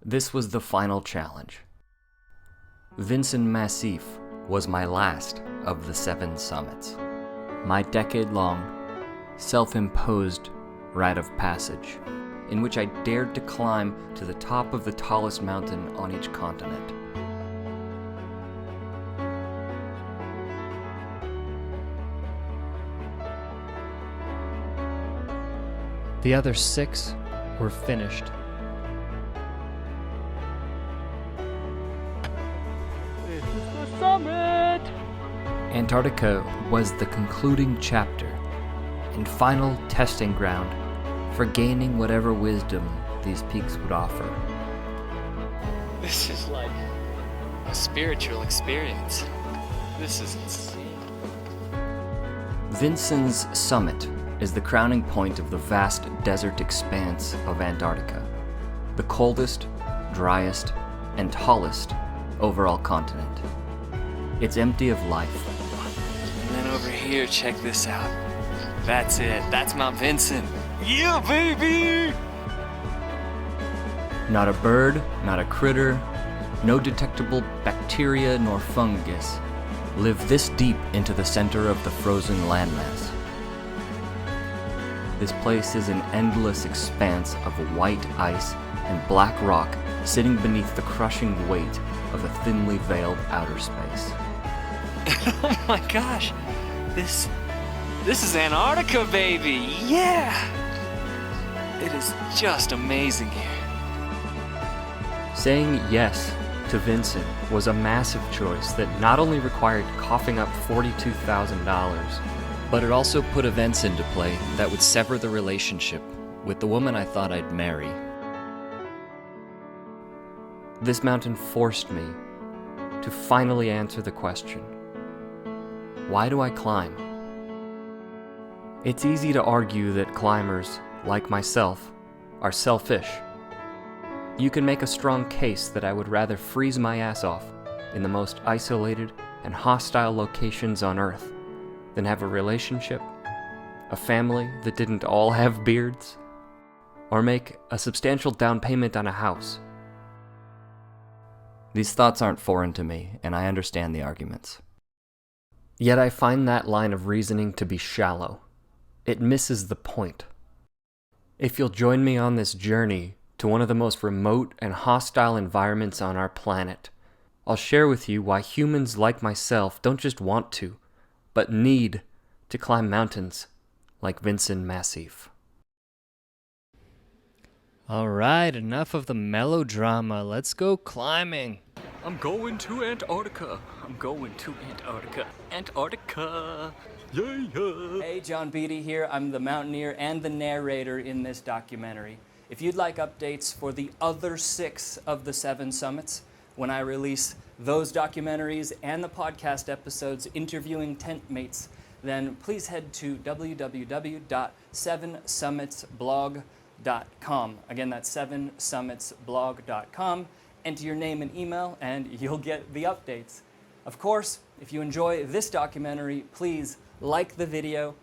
This was the final challenge. Vinson Massif was my last of the 7 summits. My decade-long, self-imposed rite of passage, in which I dared to climb to the top of the tallest mountain on each continent. The other 6 were finished. This is the summit! Antarctica was the concluding chapter and final testing ground for gaining whatever wisdom these peaks would offer. This is like a spiritual experience. This is insane. Vinson's summit is the crowning point of the vast desert expanse of Antarctica, the coldest, driest, and tallest overall continent. It's empty of life. And then over here, check this out. That's it. That's Mount Vinson. Yeah, baby! Not a bird, not a critter, no detectable bacteria nor fungus live this deep into the center of the frozen landmass. This place is an endless expanse of white ice and black rock sitting beneath the crushing weight of a thinly veiled outer space. Oh my gosh! This is Antarctica, baby! Yeah! It is just amazing here. Saying yes to Vinson was a massive choice that not only required coughing up $42,000, but it also put events into play that would sever the relationship with the woman I thought I'd marry. This mountain forced me to finally answer the question, why do I climb? It's easy to argue that climbers, like myself, are selfish. You can make a strong case that I would rather freeze my ass off in the most isolated and hostile locations on Earth than have a relationship, a family that didn't all have beards, or make a substantial down payment on a house. These thoughts aren't foreign to me, and I understand the arguments. Yet I find that line of reasoning to be shallow. It misses the point. If you'll join me on this journey to one of the most remote and hostile environments on our planet, I'll share with you why humans like myself don't just want to, but need to climb mountains like Vinson Massif. Alright, enough of the melodrama. Let's go climbing. I'm going to Antarctica. I'm going to Antarctica. Antarctica. Yeah, yeah. Hey, John Beatty here. I'm the mountaineer and the narrator in this documentary. If you'd like updates for the other 6 of the 7 summits, when I release those documentaries and the podcast episodes interviewing tent mates, then please head to www.7summitsblog.com. Again, that's 7summitsblog.com. Enter your name and email, and you'll get the updates. Of course, if you enjoy this documentary, please like the video,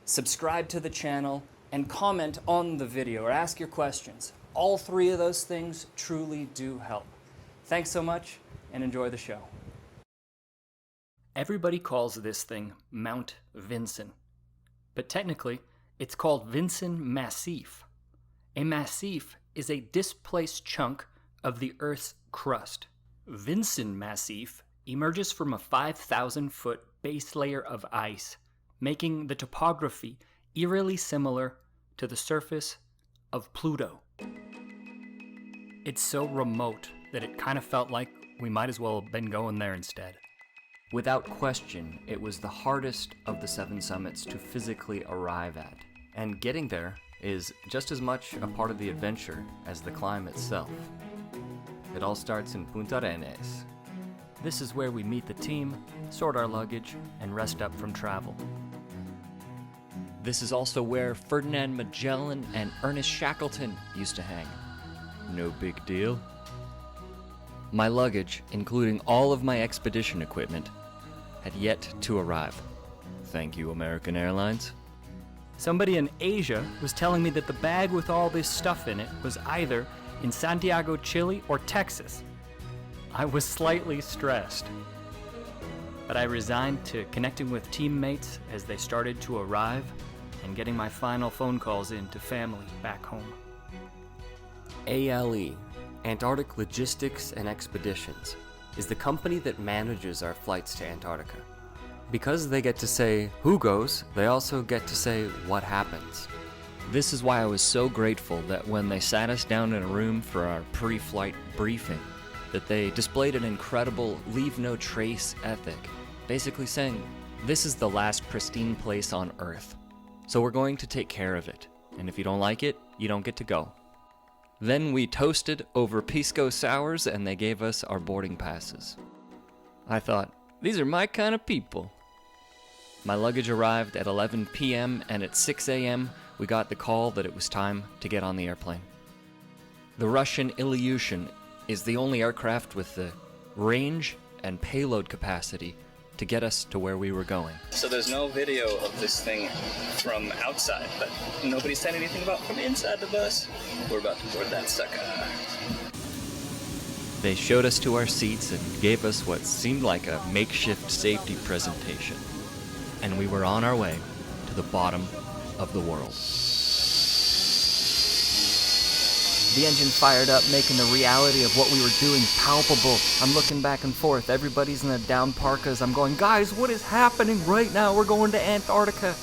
subscribe to the channel, and comment on the video or ask your questions. All 3 of those things truly do help. Thanks so much, and enjoy the show. Everybody calls this thing Mount Vinson, but technically it's called Vinson Massif. A massif is a displaced chunk of the Earth's crust. Vinson Massif emerges from a 5,000-foot base layer of ice, making the topography eerily similar to the surface of Pluto. It's so remote that it kind of felt like we might as well have been going there instead. Without question, it was the hardest of the 7 summits to physically arrive at, and getting there is just as much a part of the adventure as the climb itself. It all starts in Punta Arenas. This is where we meet the team, sort our luggage, and rest up from travel. This is also where Ferdinand Magellan and Ernest Shackleton used to hang. No big deal. My luggage, including all of my expedition equipment, had yet to arrive. Thank you, American Airlines. Somebody in Asia was telling me that the bag with all this stuff in it was either in Santiago, Chile, or Texas. I was slightly stressed, but I resigned to connecting with teammates as they started to arrive and getting my final phone calls in to family back home. ALE, Antarctic Logistics and Expeditions, is the company that manages our flights to Antarctica. Because they get to say who goes, they also get to say what happens. This is why I was so grateful that when they sat us down in a room for our pre-flight briefing, that they displayed an incredible leave no trace ethic, basically saying, this is the last pristine place on Earth, so we're going to take care of it, and if you don't like it, you don't get to go. Then we toasted over pisco sours and they gave us our boarding passes. I thought, these are my kind of people. My luggage arrived at 11 p.m. and at 6 a.m. we got the call that it was time to get on the airplane. The Russian Ilyushin is the only aircraft with the range and payload capacity to get us to where we were going. So there's no video of this thing from outside, but nobody said anything about from inside the bus. We're about to board that sucker. They showed us to our seats and gave us what seemed like a makeshift safety presentation. And we were on our way to the bottom of the world. The engine fired up, making the reality of what we were doing palpable. I'm looking back and forth. Everybody's in the down parkas. I'm going, guys, what is happening right now? We're going to Antarctica.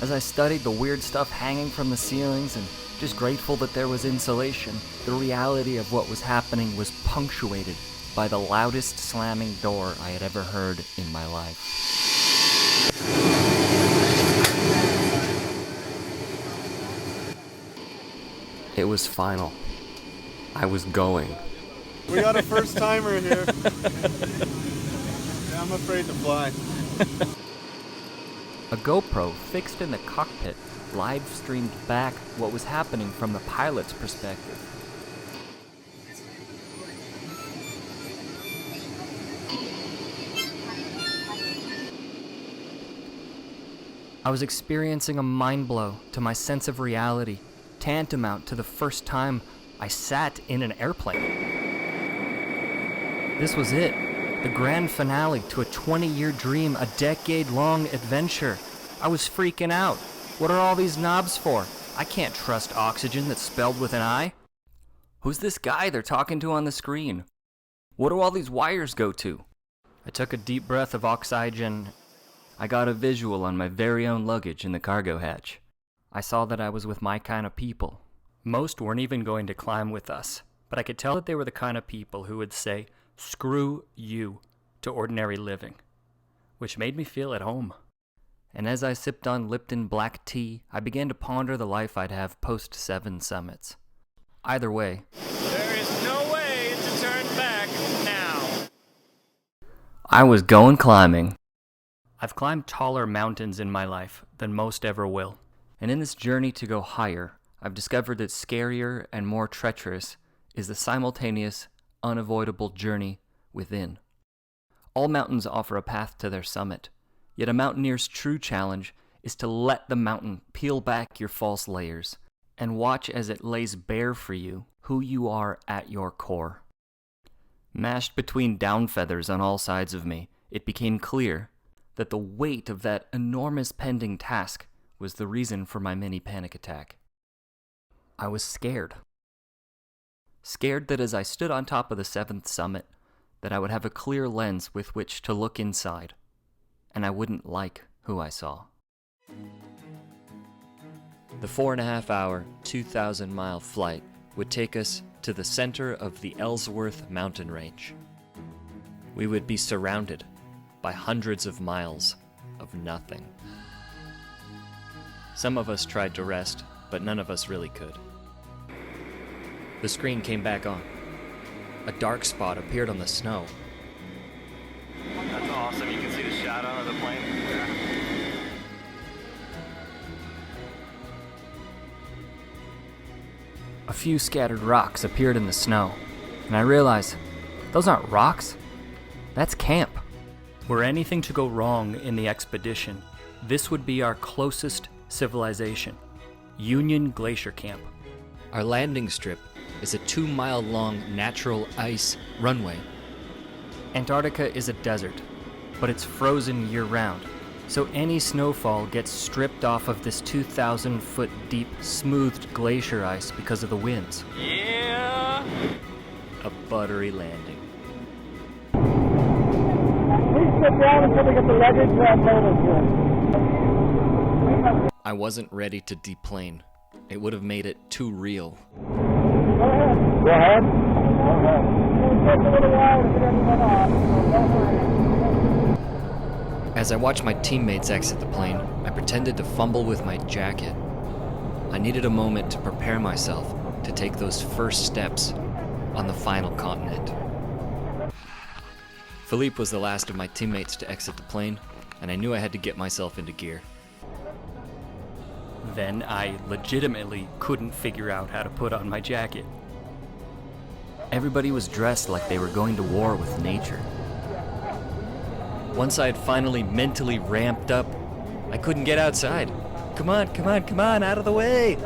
As I studied the weird stuff hanging from the ceilings and just grateful that there was insulation, the reality of what was happening was punctuated by the loudest slamming door I had ever heard in my life. It was final. I was going. We got a first timer here. Yeah, I'm afraid to fly. A GoPro fixed in the cockpit live streamed back what was happening from the pilot's perspective. I was experiencing a mind blow to my sense of reality, tantamount to the first time I sat in an airplane. This was it, the grand finale to a 20-year dream, a decade-long adventure. I was freaking out. What are all these knobs for? I can't trust oxygen that's spelled with an I. Who's this guy they're talking to on the screen? What do all these wires go to? I took a deep breath of oxygen. I got a visual on my very own luggage in the cargo hatch. I saw that I was with my kind of people. Most weren't even going to climb with us, but I could tell that they were the kind of people who would say, "Screw you," to ordinary living, which made me feel at home. And as I sipped on Lipton black tea, I began to ponder the life I'd have post-7 summits. Either way, There is no way to turn back now. I was going climbing. I've climbed taller mountains in my life than most ever will. And in this journey to go higher, I've discovered that scarier and more treacherous is the simultaneous, unavoidable journey within. All mountains offer a path to their summit, yet a mountaineer's true challenge is to let the mountain peel back your false layers and watch as it lays bare for you who you are at your core. Mashed between down feathers on all sides of me, it became clear that the weight of that enormous pending task was the reason for my mini panic attack. I was scared. Scared that as I stood on top of the 7th summit, that I would have a clear lens with which to look inside, and I wouldn't like who I saw. The 4.5-hour, 2,000-mile flight would take us to the center of the Ellsworth mountain range. We would be surrounded by hundreds of miles of nothing. Some of us tried to rest, but none of us really could. The screen came back on. A dark spot appeared on the snow. That's awesome. You can see the shadow of the plane. A few scattered rocks appeared in the snow, and I realized, those aren't rocks, that's camp. Were anything to go wrong in the expedition, this would be our closest civilization, Union Glacier Camp. Our landing strip is a 2-mile-long natural ice runway. Antarctica is a desert, but it's frozen year-round, so any snowfall gets stripped off of this 2,000-foot deep, smoothed glacier ice because of the winds. Yeah! A buttery landing. Please sit down until we get the luggage loaded. I wasn't ready to deplane. It would have made it too real. Go ahead. It'll take a little while to get everyone off. As I watched my teammates exit the plane, I pretended to fumble with my jacket. I needed a moment to prepare myself to take those first steps on the final continent. Philippe was the last of my teammates to exit the plane, and I knew I had to get myself into gear. Then I legitimately couldn't figure out how to put on my jacket. Everybody was dressed like they were going to war with nature. Once I had finally mentally ramped up, I couldn't get outside. Come on, come on, come on, out of the way!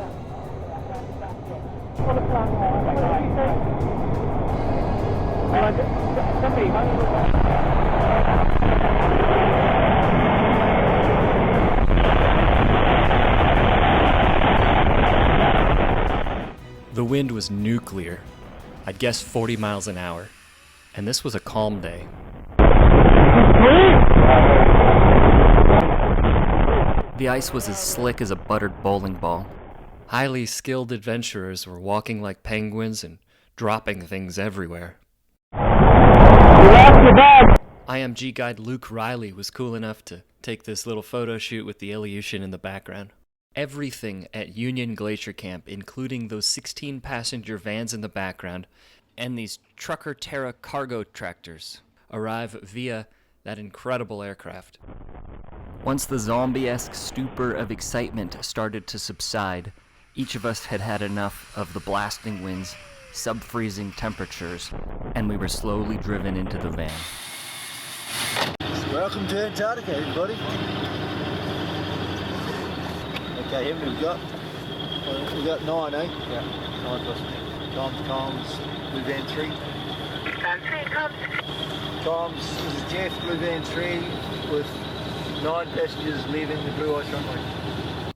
The wind was nuclear. I'd guess 40 miles an hour. And this was a calm day. The ice was as slick as a buttered bowling ball. Highly skilled adventurers were walking like penguins and dropping things everywhere. IMG guide Luke Riley was cool enough to take this little photo shoot with the Ilyushin in the background. Everything at Union Glacier Camp, including those 16-passenger vans in the background and these Trucker Terra cargo tractors, arrive via that incredible aircraft. Once the zombie-esque stupor of excitement started to subside, each of us had had enough of the blasting winds, sub-freezing temperatures, and we were slowly driven into the van. Welcome to Antarctica, everybody. Okay, how many we got? We got 9, eh? Yeah, 9 plus me. Comms, Blue Van 3. Comms, this is Jeff, Blue Van 3, with 9 passengers leaving the Blue Ice runway.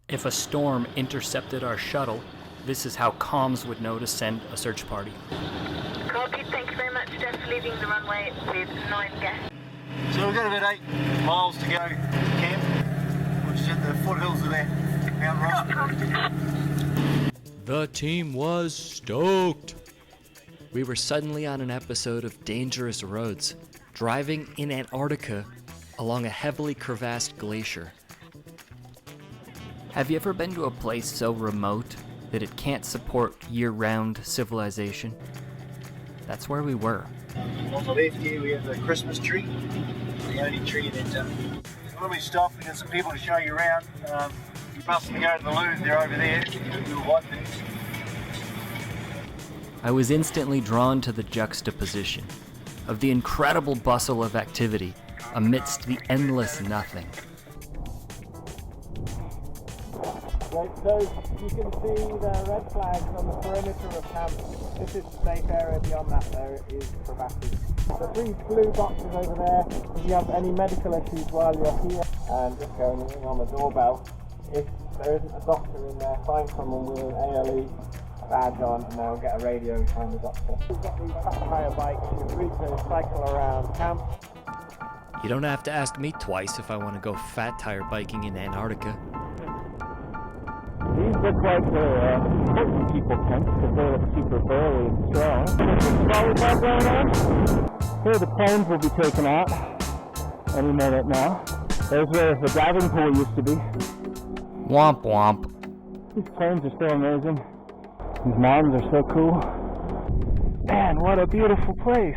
If a storm intercepted our shuttle, this is how comms would know to send a search party. Copy, thank you very much. Just leaving the runway with 9 guests. So we've got about 8 miles to go to camp, which is at the foothills of that Mount Ross. The team was stoked. We were suddenly on an episode of Dangerous Roads, driving in Antarctica along a heavily crevassed glacier. Have you ever been to a place so remote that it can't support year-round civilization? That's where we were. On the left here we have the Christmas tree, the only tree in Antarctica. When we stop, we got some people to show you around. You must go to the loo, they're over there, the little white things. I was instantly drawn to the juxtaposition of the incredible bustle of activity amidst the endless nothing. Right, so you can see the red flags on the perimeter of camp. This is the safe area. Beyond that, there is crevasses. The 3 blue boxes over there, if you have any medical issues while you're here, and just going in on the doorbell. If there isn't a doctor in there, find someone with an ALE badge on, and they'll get a radio and find the doctor. We've got these fat tire bikes. You're free to cycle around camp. You don't have to ask me twice if I want to go fat tire biking in Antarctica. These look like they're people tents because they look super burly and strong. Volleyball going on. Here the planes will be taken out any minute now. There's where the diving pool used to be. Womp womp. These planes are so amazing. These mountains are so cool. Man, what a beautiful place.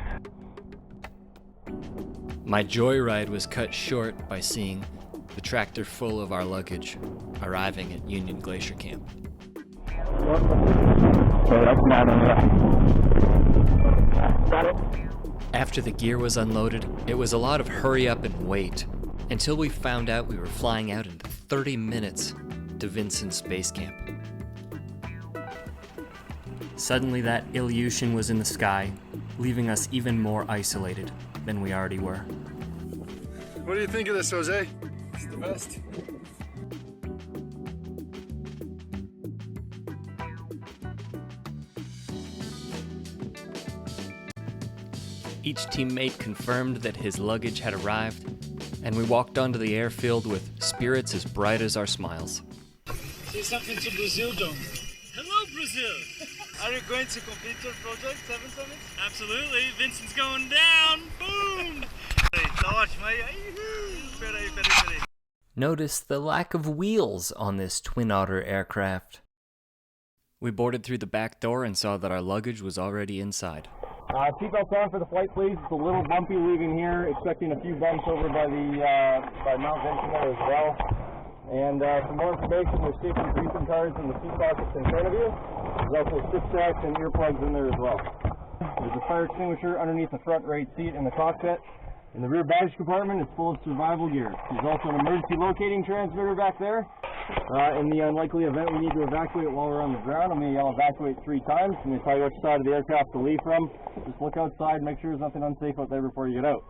My joyride was cut short by seeing the tractor full of our luggage arriving at Union Glacier Camp. After the gear was unloaded, it was a lot of hurry up and wait until we found out we were flying out in 30 minutes to Vinson Space Camp. Suddenly that Ilyushin was in the sky, leaving us even more isolated than we already were. What do you think of this, Jose? It's the best. Each teammate confirmed that his luggage had arrived, and we walked onto the airfield with spirits as bright as our smiles. Say something to Brazil, John. Hello, Brazil! Are you going to complete your project, 7 Summits? Absolutely, Vincent's going down! Boom! Tá ótimo aí. Peraí. Notice the lack of wheels on this Twin Otter aircraft. We boarded through the back door and saw that our luggage was already inside. Seatbelts on for the flight, please. It's a little bumpy leaving here. Expecting a few bumps over by Mount Vinson there as well. And for more information, there's safety briefing cards in the seat pockets in front of you. There's also six tracks and earplugs in there as well. There's a fire extinguisher underneath the front right seat in the cockpit. In the rear baggage compartment, it's full of survival gear. There's also an emergency locating transmitter back there. In the unlikely event we need to evacuate while we're on the ground, I'm going to yell evacuate 3 times. I'm going to tell you which side of the aircraft to leave from. Just look outside, make sure there's nothing unsafe out there before you get out.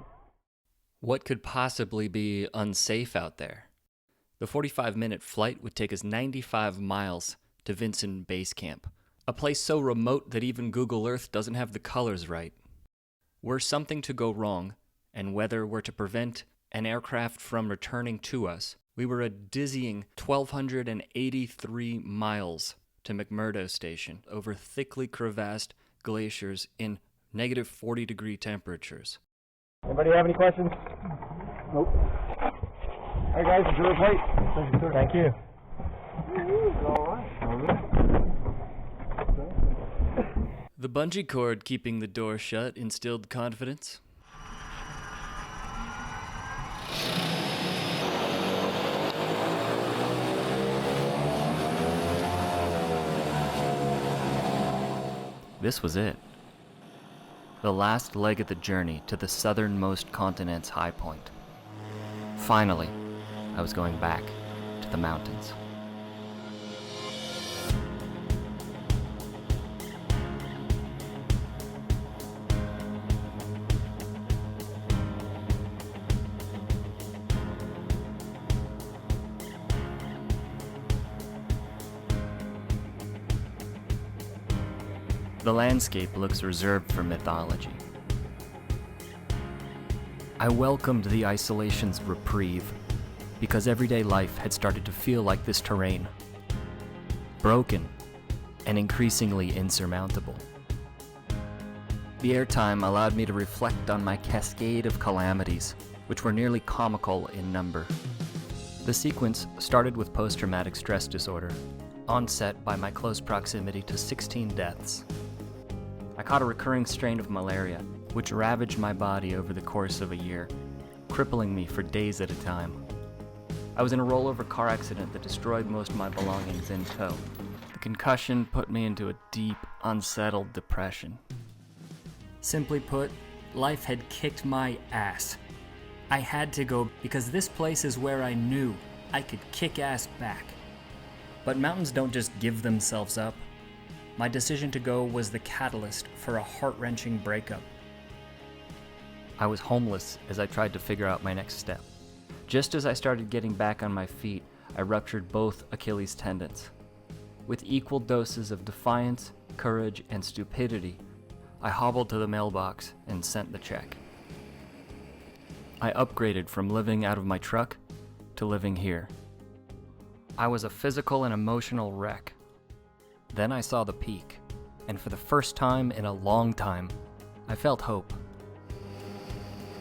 What could possibly be unsafe out there? The 45-minute flight would take us 95 miles to Vinson Base Camp, a place so remote that even Google Earth doesn't have the colors right. Were something to go wrong, and weather were to prevent an aircraft from returning to us, we were a dizzying 1,283 miles to McMurdo Station over thickly crevassed glaciers in negative 40-degree temperatures. Anybody have any questions? Nope. All right, guys, enjoy the flight. Thank you. The bungee cord keeping the door shut instilled confidence. This was it. The last leg of the journey to the southernmost continent's high point. Finally, I was going back to the mountains. The landscape looks reserved for mythology. I welcomed the isolation's reprieve because everyday life had started to feel like this terrain. Broken and increasingly insurmountable. The airtime allowed me to reflect on my cascade of calamities, which were nearly comical in number. The sequence started with post-traumatic stress disorder, onset by my close proximity to 16 deaths. I caught a recurring strain of malaria, which ravaged my body over the course of a year, crippling me for days at a time. I was in a rollover car accident that destroyed most of my belongings in tow. The concussion put me into a deep, unsettled depression. Simply put, life had kicked my ass. I had to go because this place is where I knew I could kick ass back. But mountains don't just give themselves up. My decision to go was the catalyst for a heart-wrenching breakup. I was homeless as I tried to figure out my next step. Just as I started getting back on my feet, I ruptured both Achilles tendons. With equal doses of defiance, courage, and stupidity, I hobbled to the mailbox and sent the check. I upgraded from living out of my truck to living here. I was a physical and emotional wreck. Then I saw the peak, and for the first time in a long time, I felt hope.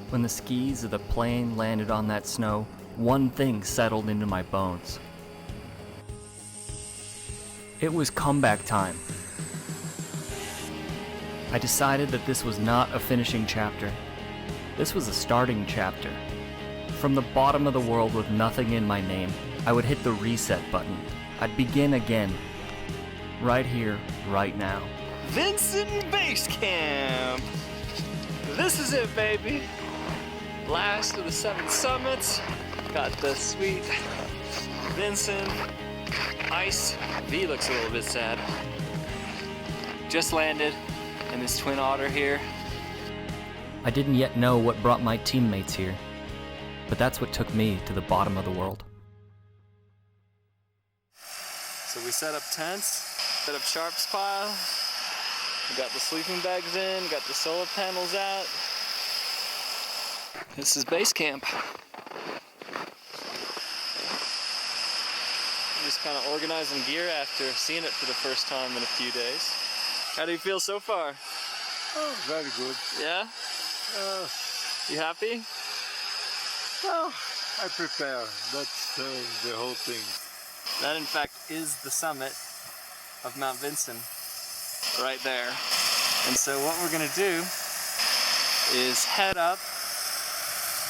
When the skis of the plane landed on that snow, one thing settled into my bones. It was comeback time. I decided that this was not a finishing chapter. This was a starting chapter. From the bottom of the world with nothing in my name, I would hit the reset button. I'd begin again. Right here, right now. Vinson Base Camp! This is it, baby! Last of the 7 summits. Got the sweet Vinson. Ice. V looks a little bit sad. just landed in this twin otter here. I didn't yet know what brought my teammates here, but that's what took me to the bottom of the world. So we set up tents, set up Sharp's pile. We got the sleeping bags in, got the solar panels out. This is base camp. Just kind of organizing gear after seeing it for the first time in a few days. How do you feel so far? Oh, very good. Yeah? You happy? Well, I prepare. That's the whole thing. That in fact is the summit of Mount Vinson, right there. And so what we're gonna do is head up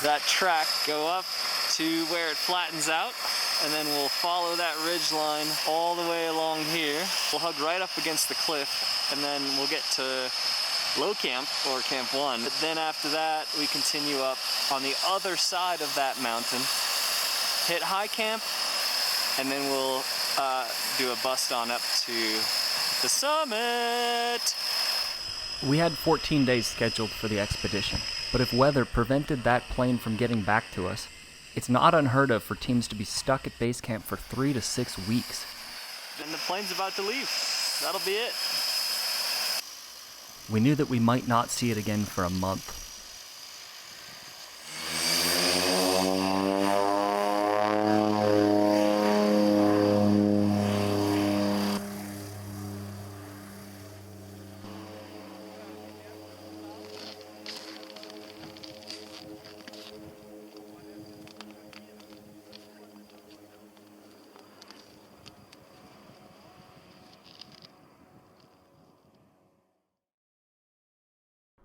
that track, go up to where it flattens out, and then we'll follow that ridge line all the way along here. We'll hug right up against the cliff, and then we'll get to low camp, or camp 1. But then after that, we continue up on the other side of that mountain, hit high camp, and then we'll do a bust on up to the summit. We had 14 days scheduled for the expedition, but if weather prevented that plane from getting back to us, it's not unheard of for teams to be stuck at base camp for 3 to 6 weeks. Then the plane's about to leave. That'll be it. We knew that we might not see it again for a month.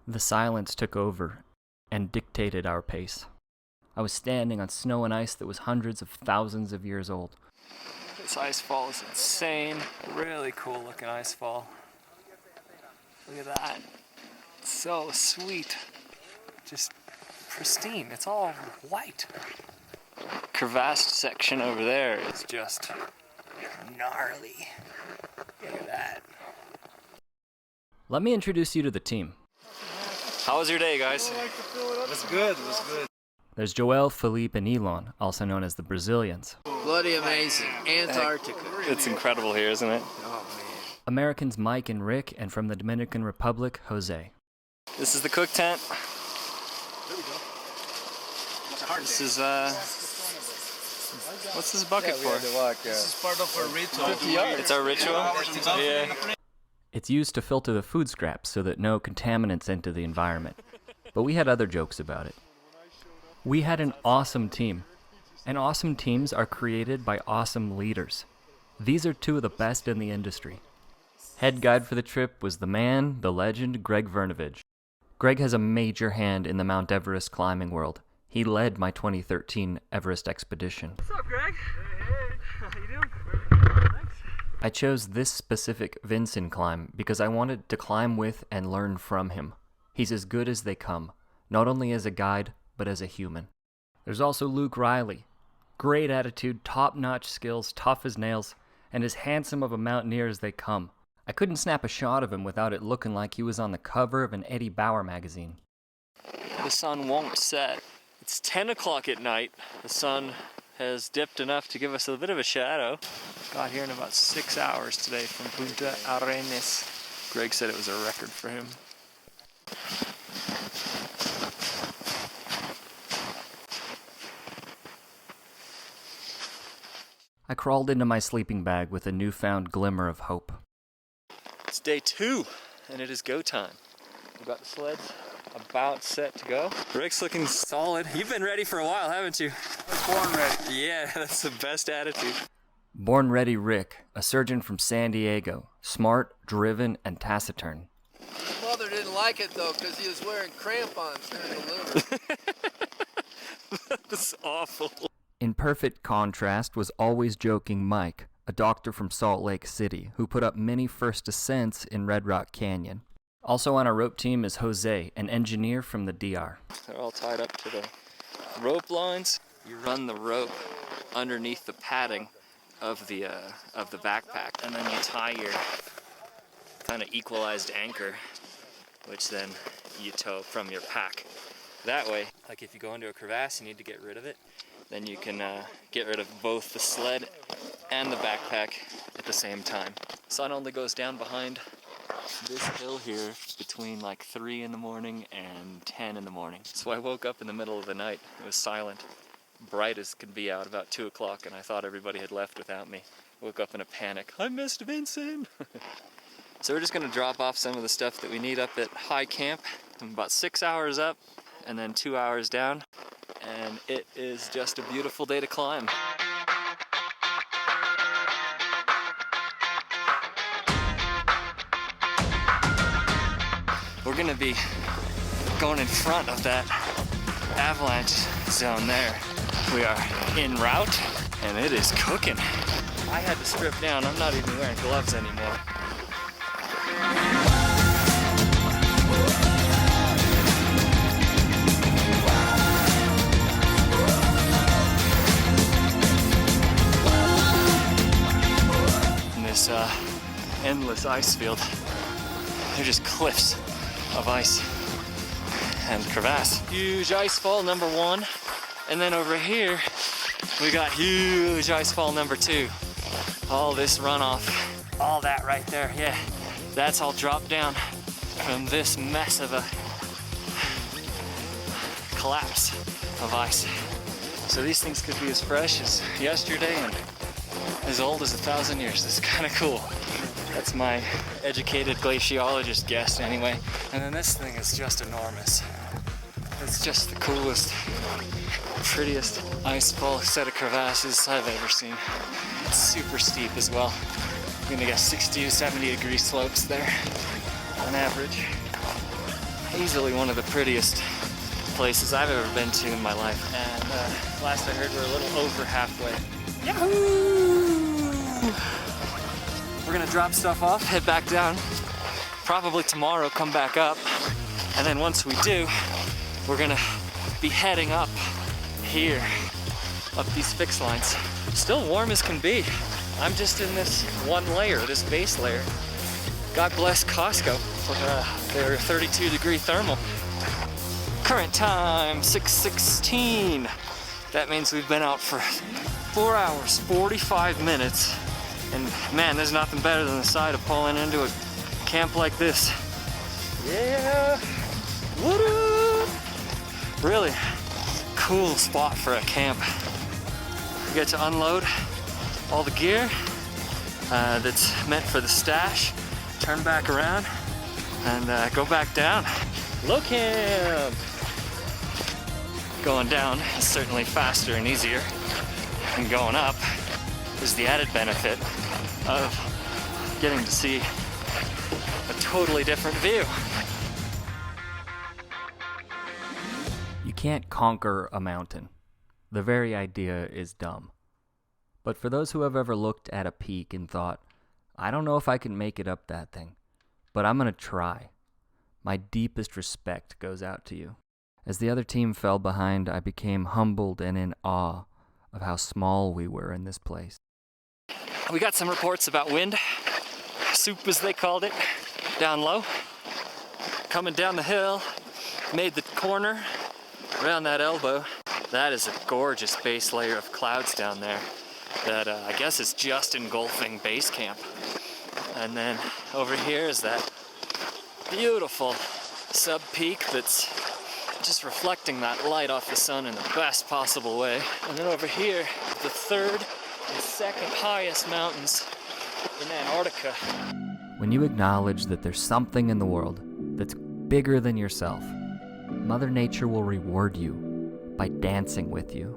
The silence took over and dictated our pace. I was standing on snow and ice that was hundreds of thousands of years old. This ice fall is insane. Really cool looking ice fall. Look at that. So sweet. Just pristine. It's all white. Crevassed section over there is just gnarly. Look at that. Let me introduce you to the team. How was your day, guys? It was good, it was good. There's Joel, Philippe, and Elon, also known as the Brazilians. Bloody amazing. Antarctica. It's incredible here, isn't it? Oh, man. Americans Mike and Rick, and from the Dominican Republic, Jose. This is the cook tent. There we go. This is, what's this bucket for? This is part of our ritual. It's our ritual? Yeah. It's used to filter the food scraps so that no contaminants enter the environment. But we had other jokes about it. We had an awesome team. And awesome teams are created by awesome leaders. These are two of the best in the industry. Head guide for the trip was the man, the legend, Greg Vernovich. Greg has a major hand in the Mount Everest climbing world. He led my 2013 Everest expedition. What's up, Greg? Hey, how you doing? Thanks. I chose this specific Vinson climb because I wanted to climb with and learn from him. He's as good as they come, not only as a guide, but as a human. There's also Luke Riley. Great attitude, top-notch skills, tough as nails, and as handsome of a mountaineer as they come. I couldn't snap a shot of him without it looking like he was on the cover of an Eddie Bauer magazine. The sun won't set. It's 10 o'clock at night. The sun has dipped enough to give us a bit of a shadow. Got here in about 6 hours today from Punta Arenas. Greg said it was a record for him. I crawled into my sleeping bag with a newfound glimmer of hope. It's day 2, and it is go time. We've got the sleds about set to go. Rick's looking solid. You've been ready for a while, haven't you? Born ready. Yeah, that's the best attitude. Born Ready Rick, a surgeon from San Diego, smart, driven, and taciturn. His mother didn't like it, though, because he was wearing crampons during the liver. That's awful. In perfect contrast was always joking Mike, a doctor from Salt Lake City, who put up many first ascents in Red Rock Canyon. Also on our rope team is Jose, an engineer from the DR. They're all tied up to the rope lines. You run the rope underneath the padding of the backpack, and then you tie your kind of equalized anchor, which then you tow from your pack. That way, like if you go into a crevasse, you need to get rid of it, then you can get rid of both the sled and the backpack at the same time. Sun only goes down behind this hill here between like 3 in the morning and 10 in the morning. So I woke up in the middle of the night. It was silent, bright as could be out, about 2 o'clock, and I thought everybody had left without me. Woke up in a panic. I missed Vinson! So we're just gonna drop off some of the stuff that we need up at high camp. I'm about 6 hours up and then 2 hours down, and it is just a beautiful day to climb. We're gonna be going in front of that avalanche zone there. We are en route, and it is cooking. I had to strip down. I'm not even wearing gloves anymore. In this endless ice field, they're just cliffs of ice and crevasse. Huge ice fall number 1, and then over here we got huge ice fall number 2. All this runoff, all that right there, yeah, that's all dropped down from this mess of a collapse of ice. So these things could be as fresh as yesterday and as old as 1,000 years. This is kind of cool. That's my educated glaciologist guess anyway. And then this thing is just enormous. It's just the coolest, prettiest ice fall set of crevasses I've ever seen. It's super steep as well. You're gonna get 60 to 70 degree slopes there on average. Easily one of the prettiest places I've ever been to in my life. And last I heard we're a little over halfway. Yahoo! We're gonna drop stuff off, head back down, probably tomorrow come back up, and then once we do, we're gonna be heading up here, up these fixed lines. Still warm as can be. I'm just in this one layer, this base layer. God bless Costco for their 32 degree thermal. Current time, 6:16. That means we've been out for 4 hours, 45 minutes. And man, there's nothing better than the sight of pulling into a camp like this. Yeah, what up? Really cool spot for a camp. You get to unload all the gear that's meant for the stash, turn back around, and go back down. Low camp! Going down is certainly faster and easier than going up. Is the added benefit of getting to see a totally different view. You can't conquer a mountain. The very idea is dumb. But for those who have ever looked at a peak and thought, I don't know if I can make it up that thing, but I'm gonna try, my deepest respect goes out to you. As the other team fell behind, I became humbled and in awe of how small we were in this place. We got some reports about wind, soup as they called it, down low. Coming down the hill, made the corner around that elbow. That is a gorgeous base layer of clouds down there that I guess is just engulfing base camp. And then over here is that beautiful sub-peak that's just reflecting that light off the sun in the best possible way. And then over here, the third and second highest mountains in Antarctica. When you acknowledge that there's something in the world that's bigger than yourself, Mother Nature will reward you by dancing with you.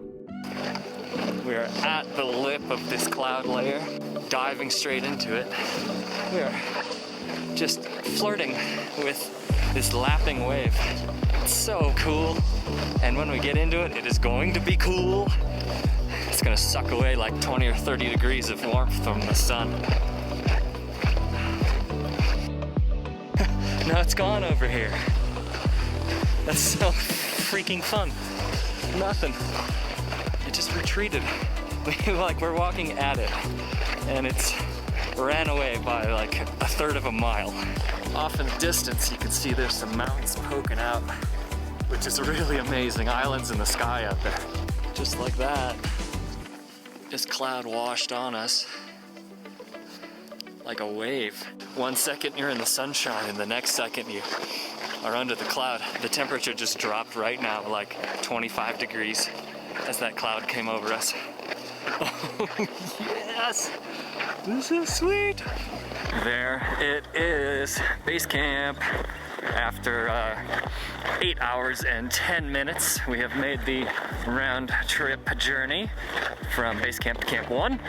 We are at the lip of this cloud layer, diving straight into it. We are just flirting with this lapping wave. It's so cool. And when we get into it, it is going to be cool. It's gonna suck away like 20 or 30 degrees of warmth from the sun. Now it's gone over here. That's so freaking fun. Nothing. It just retreated. Like we're walking at it. And ran away by like a third of a mile. Off in the distance, you can see there's some mountains poking out, which is really amazing. Islands in the sky out there. Just like that, this cloud washed on us like a wave. 1 second you're in the sunshine and the next second you are under the cloud. The temperature just dropped right now, like 25 degrees as that cloud came over us. Oh, yes! This is sweet! There it is, base camp. After 8 hours and 10 minutes, we have made the round trip journey from base camp to Camp 1.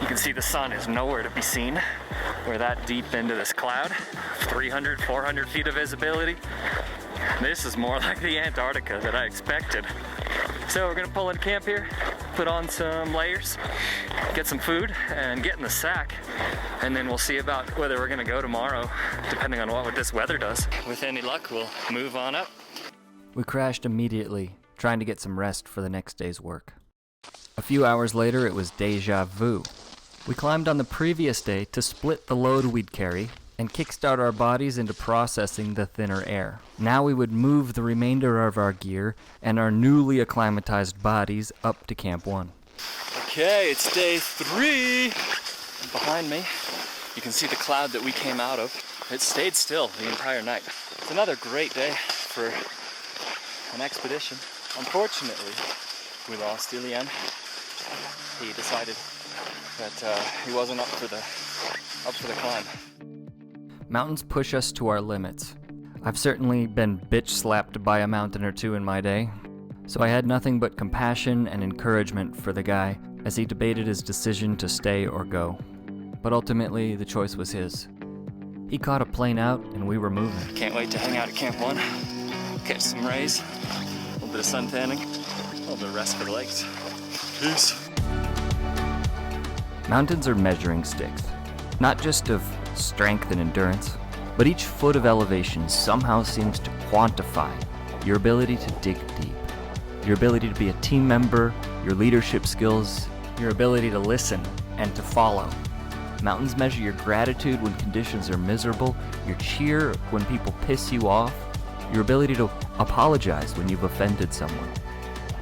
You can see the sun is nowhere to be seen. We're that deep into this cloud, 300, 400 feet of visibility. This is more like the Antarctica that I expected. So we're gonna pull into camp here, put on some layers, get some food, and get in the sack. And then we'll see about whether we're gonna go tomorrow, depending on what this weather does. With any luck, we'll move on up. We crashed immediately, trying to get some rest for the next day's work. A few hours later, it was déjà vu. We climbed on the previous day to split the load we'd carry and kickstart our bodies into processing the thinner air. Now we would move the remainder of our gear and our newly acclimatized bodies up to Camp 1. Okay, it's day 3. Behind me, you can see the cloud that we came out of. It stayed still the entire night. It's another great day for an expedition. Unfortunately, we lost Ilian. He decided that he wasn't up for the climb. Mountains push us to our limits. I've certainly been bitch slapped by a mountain or two in my day, so I had nothing but compassion and encouragement for the guy as he debated his decision to stay or go. But ultimately, the choice was his. He caught a plane out and we were moving. Can't wait to hang out at Camp 1, catch some rays, a little bit of sun tanning, a little bit of rest for the legs. Peace. Mountains are measuring sticks, not just of strength and endurance, but each foot of elevation somehow seems to quantify your ability to dig deep, your ability to be a team member, your leadership skills, your ability to listen and to follow. Mountains measure your gratitude when conditions are miserable, your cheer when people piss you off, your ability to apologize when you've offended someone.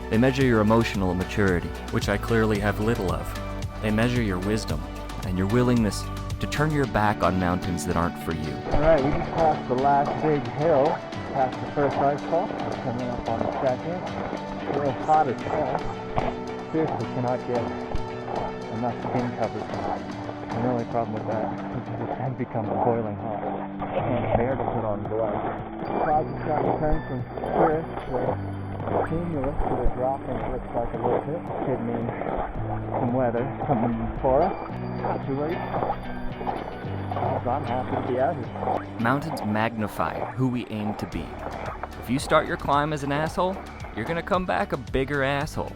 They measure your emotional maturity, which I clearly have little of. They measure your wisdom and your willingness to turn your back on mountains that aren't for you. Alright, we just passed the last big hill, past the first ice fall. We're coming up on the second. It's real hot as hell. Seriously cannot get enough skin cover tonight. And the only problem with that is that it has become boiling hot. I can't bear to put on gloves. Clouds have started to turn from clear to cumulus to the dropping. It looks like a little bit. Hidden in some weather coming for us. Not too late. So I'm happy to be out here. Mountains magnify who we aim to be. If you start your climb as an asshole, you're gonna come back a bigger asshole.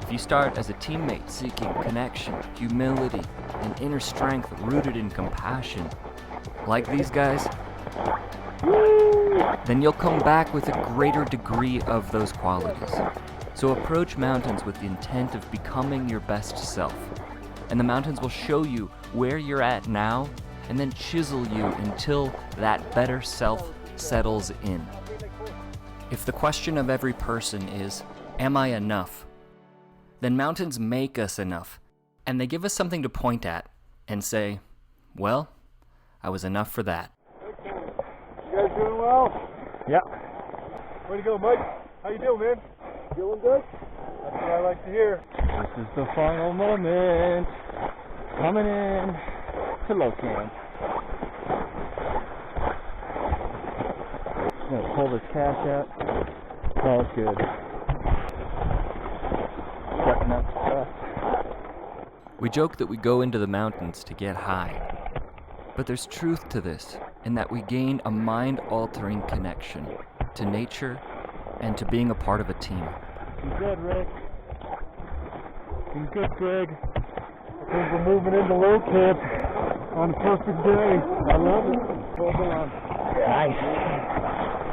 If you start as a teammate seeking connection, humility, and inner strength rooted in compassion, like these guys, then you'll come back with a greater degree of those qualities. So approach mountains with the intent of becoming your best self. And the mountains will show you where you're at now and then chisel you until that better self settles in. If the question of every person is, am I enough? Then mountains make us enough, and they give us something to point at and say, well, I was enough for that. Okay. You guys doing well? Yeah. Way to go, Mike. How you doing, man? Feeling good? That's what I like to hear. This is the final moment. Coming in to low camp. I'm gonna pull this cash out. Oh, it's good. Setting up stuff. We joke that we go into the mountains to get high. But there's truth to this, in that we gain a mind-altering connection to nature and to being a part of a team. You good, Rick? You good, Greg? I think we're moving into low camp on a perfect day. I love it. Hold on. Nice.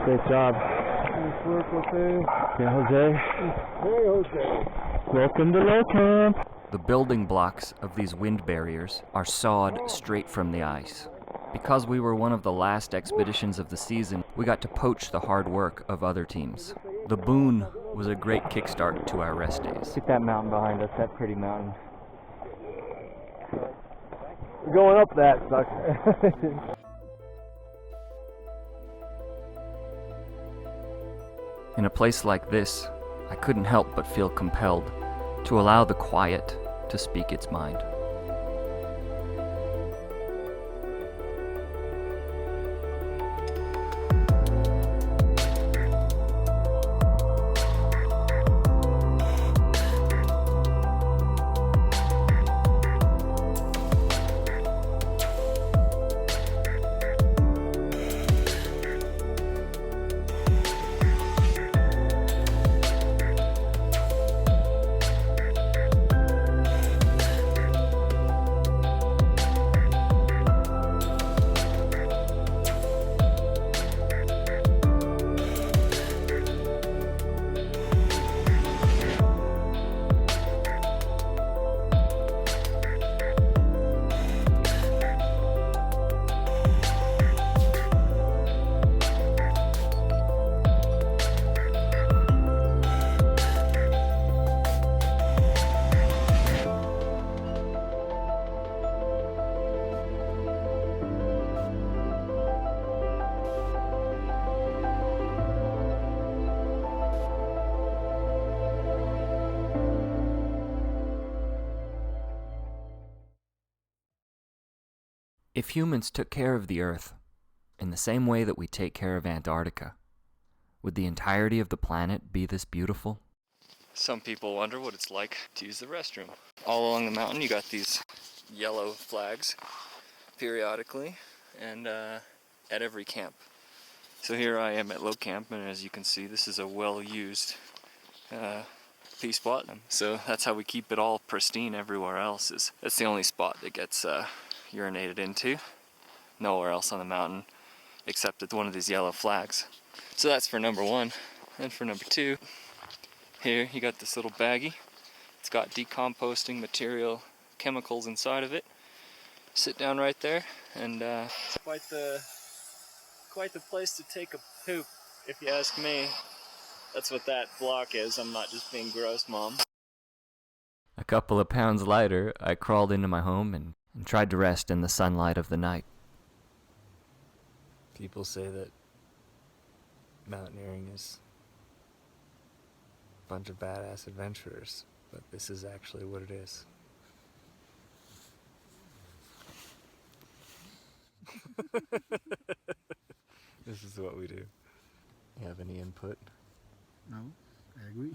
Great job. Nice work, Jose. Yeah, Jose. Hey, Jose. Welcome to low camp. The building blocks of these wind barriers are sawed straight from the ice. Because we were one of the last expeditions of the season, we got to poach the hard work of other teams. The boon was a great kickstart to our rest days. Look at that mountain behind us, that pretty mountain. We're going up that sucker. In a place like this, I couldn't help but feel compelled to allow the quiet to speak its mind. If humans took care of the Earth in the same way that we take care of Antarctica, would the entirety of the planet be this beautiful? Some people wonder what it's like to use the restroom. All along the mountain you got these yellow flags periodically and at every camp. So here I am at low camp, and as you can see this is a well-used pee spot. So that's how we keep it all pristine everywhere else. That's the only spot that gets urinated into. Nowhere else on the mountain except at one of these yellow flags. So that's for number one. And for number two, here you got this little baggie. It's got decomposting material, chemicals inside of it. Sit down right there, and it's quite the place to take a poop, if you ask me. That's what that block is. I'm not just being gross, Mom. A couple of pounds lighter, I crawled into my home and tried to rest in the sunlight of the night. People say that mountaineering is a bunch of badass adventurers, but this is actually what it is. This is what we do. You have any input? No, I agree.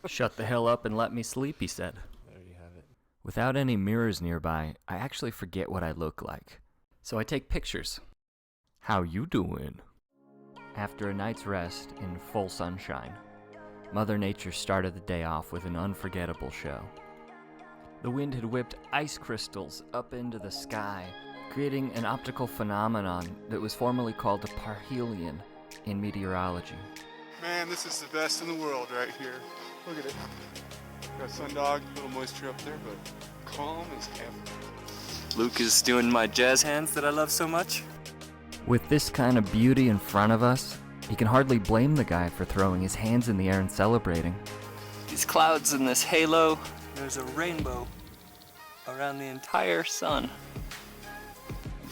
Shut the hell up and let me sleep, he said. There you have it. Without any mirrors nearby, I actually forget what I look like. So I take pictures. How you doing? After a night's rest in full sunshine, Mother Nature started the day off with an unforgettable show. The wind had whipped ice crystals up into the sky, creating an optical phenomenon that was formerly called a parhelion in meteorology. Man, this is the best in the world right here. Look at it. Got sundog, a little moisture up there, but calm as ever. Luke is doing my jazz hands that I love so much. With this kind of beauty in front of us, you can hardly blame the guy for throwing his hands in the air and celebrating. These clouds and this halo, there's a rainbow around the entire sun.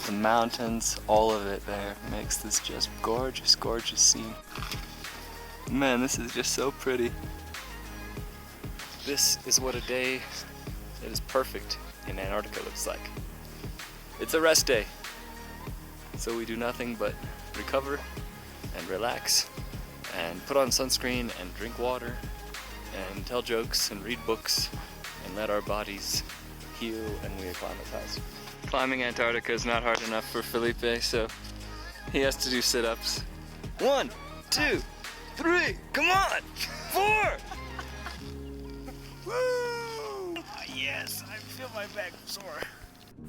The mountains, all of it there makes this just gorgeous, gorgeous scene. Man, this is just so pretty. This is what a day that is perfect in Antarctica looks like. It's a rest day, so we do nothing but recover and relax and put on sunscreen and drink water and tell jokes and read books and let our bodies heal and we acclimatize. Climbing Antarctica is not hard enough for Felipe, so he has to do sit-ups. 1, 2, 3, come on! 4! Woo! Yes, I feel my back sore.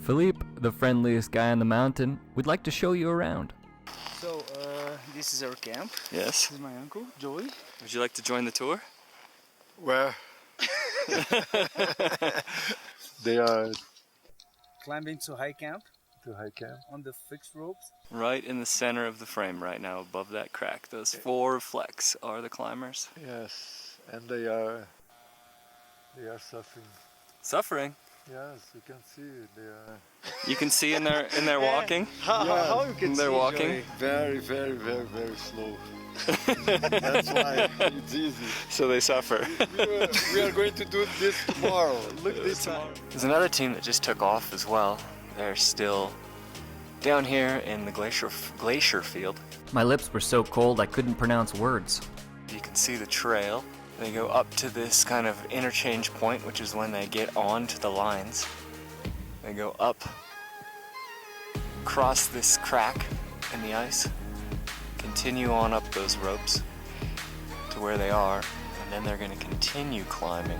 Philippe, the friendliest guy on the mountain, would like to show you around. So, this is our camp. Yes. This is my uncle, Joey. Would you like to join the tour? Well, They are Climbing to high camp to high camp. on the fixed ropes. Right in the center of the frame right now, above that crack. Those 4 flecks are the climbers. Yes, and they are suffering. Suffering? Yes, you can see they are. You can see in their walking? How you can They're see, walking? Joey? Very, very, very, very slow. That's why it's easy. So they suffer. We are going to do this tomorrow. Look this time. There's another team that just took off as well. They're still down here in the glacier field. My lips were so cold I couldn't pronounce words. You can see the trail. They go up to this kind of interchange point, which is when they get onto the lines. They go up, cross this crack in the ice, continue on up those ropes to where they are, and then they're going to continue climbing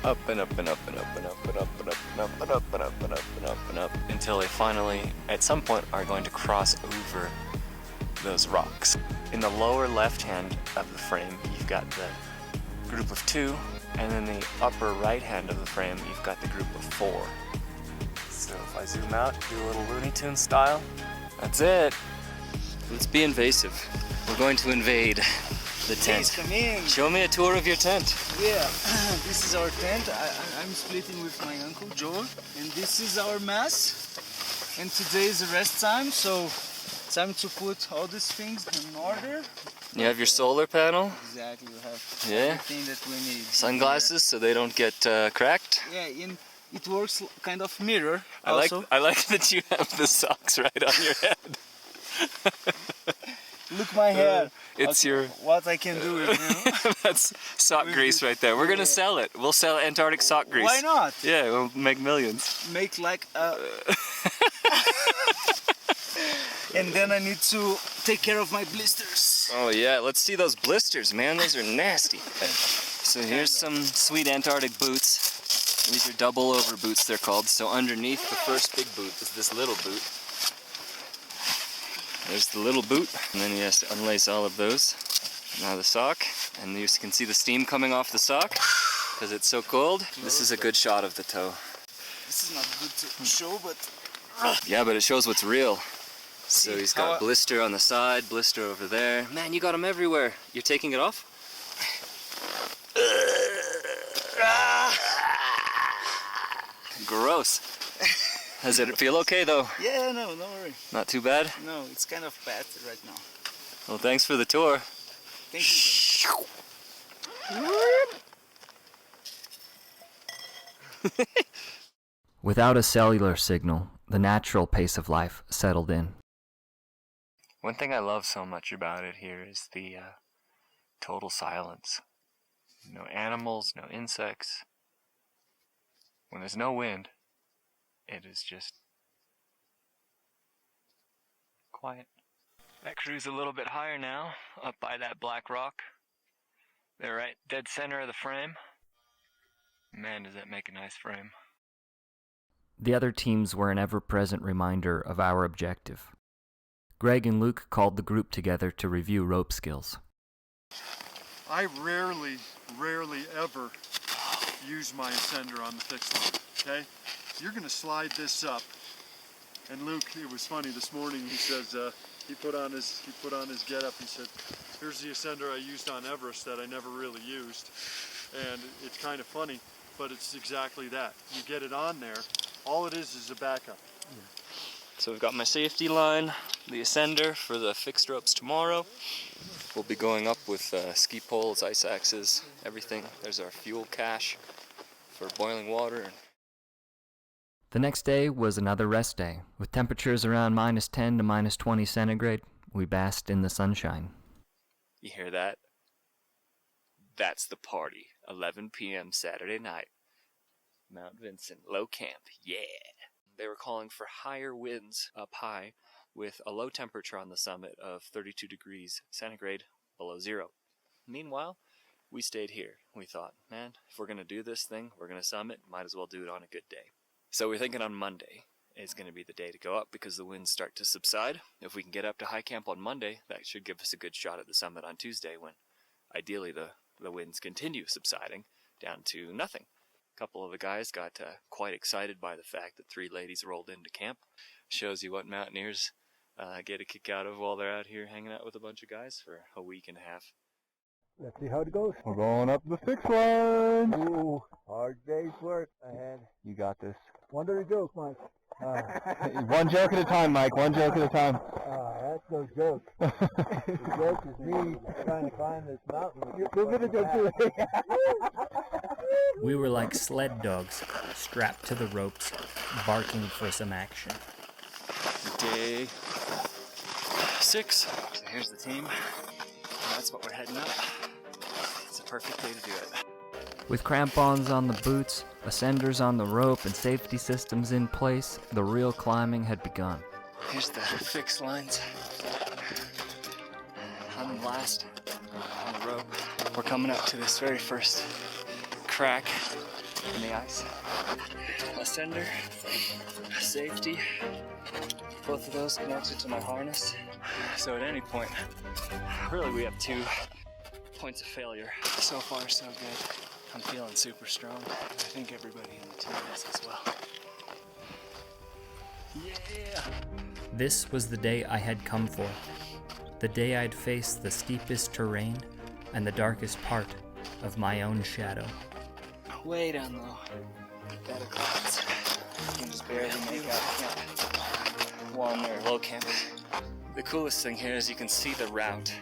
up and up and up and up and up and up and up and up and up and up and up and up and up until they finally, at some point, are going to cross over those rocks. In the lower left hand of the frame, you've got the group of 2, and in the upper right hand of the frame, you've got the group of 4. So if I zoom out, do a little Looney Tunes style, that's it. Let's be invasive. We're going to invade the tent. Please come in. Show me a tour of your tent. Yeah, this is our tent. I'm splitting with my uncle Joe, and this is our mess. And today is a rest time, so time to put all these things in order. You have your solar panel. Exactly, we have Yeah. everything that we need. Sunglasses so they don't get cracked. Yeah, it works kind of mirror I also. like that you have the socks right on your head. Look my hair. It's your... What I can do with it. That's sock grease right there. We're gonna sell it. We'll sell Antarctic sock grease. Why not? Yeah, we'll make millions. Make like a... And then I need to take care of my blisters. Oh yeah, let's see those blisters, man. Those are nasty. So here's some sweet Antarctic boots. These are double over boots, they're called. So underneath the first big boot is this little boot. There's the little boot, and then he has to unlace all of those. Now the sock, and you can see the steam coming off the sock because it's so cold. This is a good shot of the toe. This is not good to show, but... Yeah, but it shows what's real. So he's got how- blister on the side, blister over there. Man, you got them everywhere. You're taking it off? Gross. Does it feel okay though? Yeah, no, don't worry. Not too bad? No, it's kind of bad right now. Well, thanks for the tour. Thank you. Without a cellular signal, the natural pace of life settled in. One thing I love so much about it here is the total silence. No animals, no insects. When there's no wind, it is just quiet. That crew's a little bit higher now, up by that black rock. They're right dead center of the frame. Man, does that make a nice frame. The other teams were an ever-present reminder of our objective. Greg and Luke called the group together to review rope skills. I rarely ever use my ascender on the fixed line, okay? So you're gonna slide this up. And Luke, it was funny this morning, he says, he put on his getup, he said, here's the ascender I used on Everest that I never really used. And it's kind of funny, but it's exactly that. You get it on there, all it is a backup. So we've got my safety line, the ascender for the fixed ropes tomorrow. We'll be going up with ski poles, ice axes, everything. There's our fuel cache for boiling water. The next day was another rest day. With temperatures around -10 to -20 centigrade, we basked in the sunshine. You hear that? That's the party. 11 p.m. Saturday night. Mount Vinson, low camp, yeah. They were calling for higher winds up high with a low temperature on the summit of 32 degrees centigrade below zero. Meanwhile, we stayed here. We thought, man, if we're going to do this thing, we're going to summit, might as well do it on a good day. So we're thinking on Monday is going to be the day to go up because the winds start to subside. If we can get up to high camp on Monday, that should give us a good shot at the summit on Tuesday when ideally the winds continue subsiding down to nothing. A couple of the guys got quite excited by the fact that 3 ladies rolled into camp. Shows you what mountaineers get a kick out of while they're out here hanging out with a bunch of guys for a week and a half. Let's see how it goes. We're going up the fixed line. Ooh, hard day's work ahead. You got this. One dirty joke, Mike. One joke at a time, Mike. One joke at a time. That's no joke. The joke is me trying to climb this mountain. You're gonna do it. We were like sled dogs, strapped to the ropes, barking for some action. Day 6. So here's the team. And that's what we're heading up. It's a perfect day to do it. With crampons on the boots, ascenders on the rope, and safety systems in place, the real climbing had begun. Here's the fixed lines. On the last, on the rope. We're coming up to this very first crack in the ice. Ascender, safety, both of those connected to my harness. So at any point, really we have 2 points of failure. So far, so good. I'm feeling super strong. I think everybody in the team is as well. Yeah! This was the day I had come for. The day I'd face the steepest terrain and the darkest part of my own shadow. Way down low. Better clouds. You can just barely make out camp. One or low camp. The coolest thing here is you can see the route.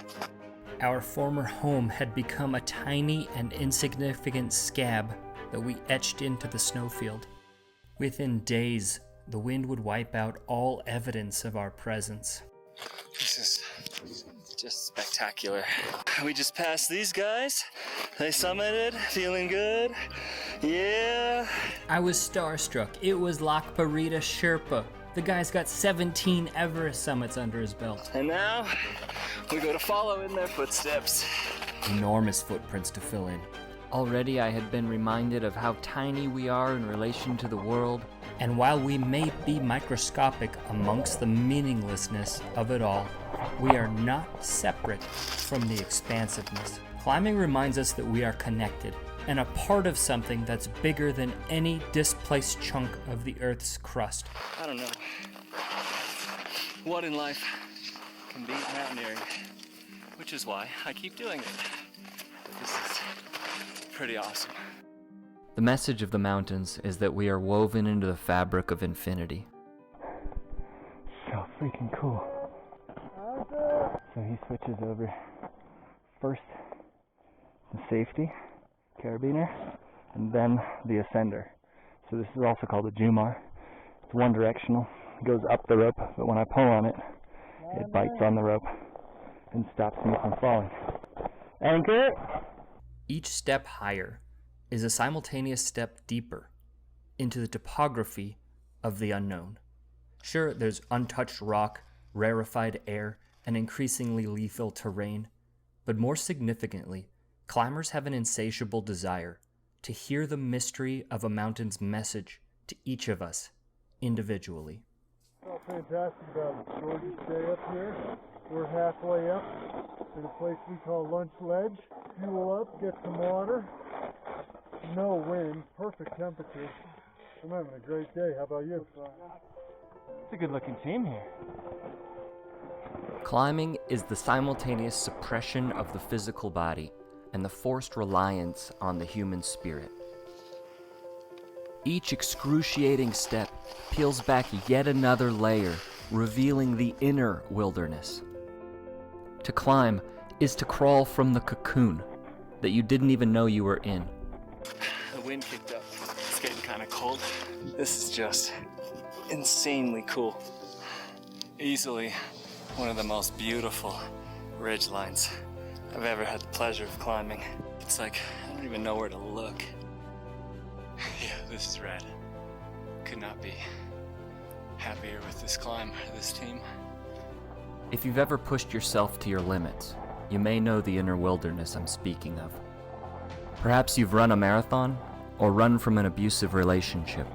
Our former home had become a tiny and insignificant scab that we etched into the snowfield. Within days, the wind would wipe out all evidence of our presence. This is just spectacular. We just passed these guys. They summited, feeling good. Yeah. I was starstruck. It was Lac Parita Sherpa. The guy's got 17 Everest summits under his belt. And now, we go to follow in their footsteps. Enormous footprints to fill in. Already I had been reminded of how tiny we are in relation to the world. And while we may be microscopic amongst the meaninglessness of it all, we are not separate from the expansiveness. Climbing reminds us that we are connected and a part of something that's bigger than any displaced chunk of the Earth's crust. I don't know what in life can beat mountaineering, which is why I keep doing it. This is pretty awesome. The message of the mountains is that we are woven into the fabric of infinity. So freaking cool. So he switches over first the safety carabiner and then the ascender. So this is also called a Jumar. It's one directional. It goes up the rope, but when I pull on it, it bites on the rope and stops me from falling. Anchor! Each step higher is a simultaneous step deeper into the topography of the unknown. Sure, there's untouched rock, rarefied air, and increasingly lethal terrain, but more significantly, climbers have an insatiable desire to hear the mystery of a mountain's message to each of us individually. Oh, fantastic about the gorgeous day up here. We're halfway up to the place we call Lunch Ledge. Fuel up, get some water. No wind, perfect temperature. I'm having a great day. How about you? It's a good looking team here. Climbing is the simultaneous suppression of the physical body and the forced reliance on the human spirit. Each excruciating step peels back yet another layer, revealing the inner wilderness. To climb is to crawl from the cocoon that you didn't even know you were in. The wind kicked up. It's getting kind of cold. This is just insanely cool. Easily one of the most beautiful ridge lines I've ever had the pleasure of climbing. It's like, I don't even know where to look. Yeah, this is rad. Could not be happier with this climb, this team. If you've ever pushed yourself to your limits, you may know the inner wilderness I'm speaking of. Perhaps you've run a marathon, or run from an abusive relationship,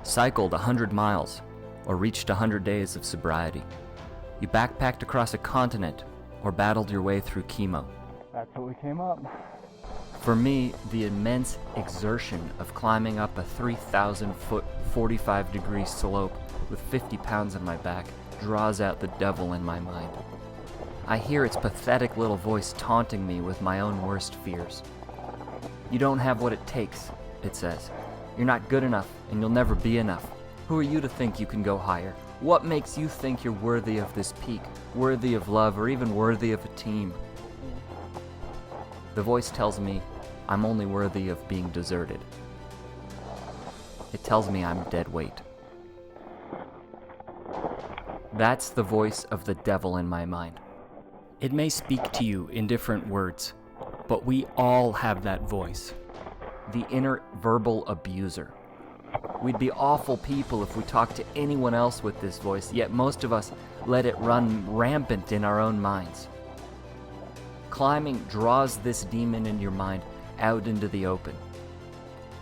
cycled 100 miles, or reached 100 days of sobriety. You backpacked across a continent, or battled your way through chemo. That's what we came up. For me, the immense exertion of climbing up a 3,000-foot, 45-degree slope with 50 pounds on my back draws out the devil in my mind. I hear its pathetic little voice taunting me with my own worst fears. You don't have what it takes, it says. You're not good enough, and you'll never be enough. Who are you to think you can go higher? What makes you think you're worthy of this peak, worthy of love, or even worthy of a team? The voice tells me I'm only worthy of being deserted. It tells me I'm dead weight. That's the voice of the devil in my mind. It may speak to you in different words, but we all have that voice. The inner verbal abuser. We'd be awful people if we talked to anyone else with this voice, yet most of us let it run rampant in our own minds. Climbing draws this demon in your mind out into the open.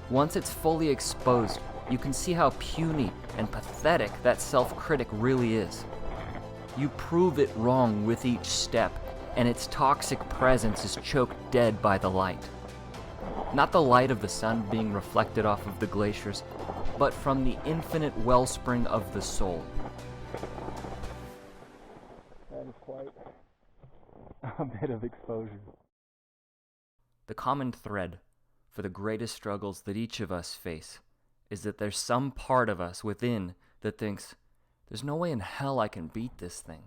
Once it's fully exposed, you can see how puny and pathetic that self-critic really is. You prove it wrong with each step, and its toxic presence is choked dead by the light. Not the light of the sun being reflected off of the glaciers, but from the infinite wellspring of the soul. That is quite a bit of exposure. The common thread for the greatest struggles that each of us face is that there's some part of us within that thinks, there's no way in hell I can beat this thing.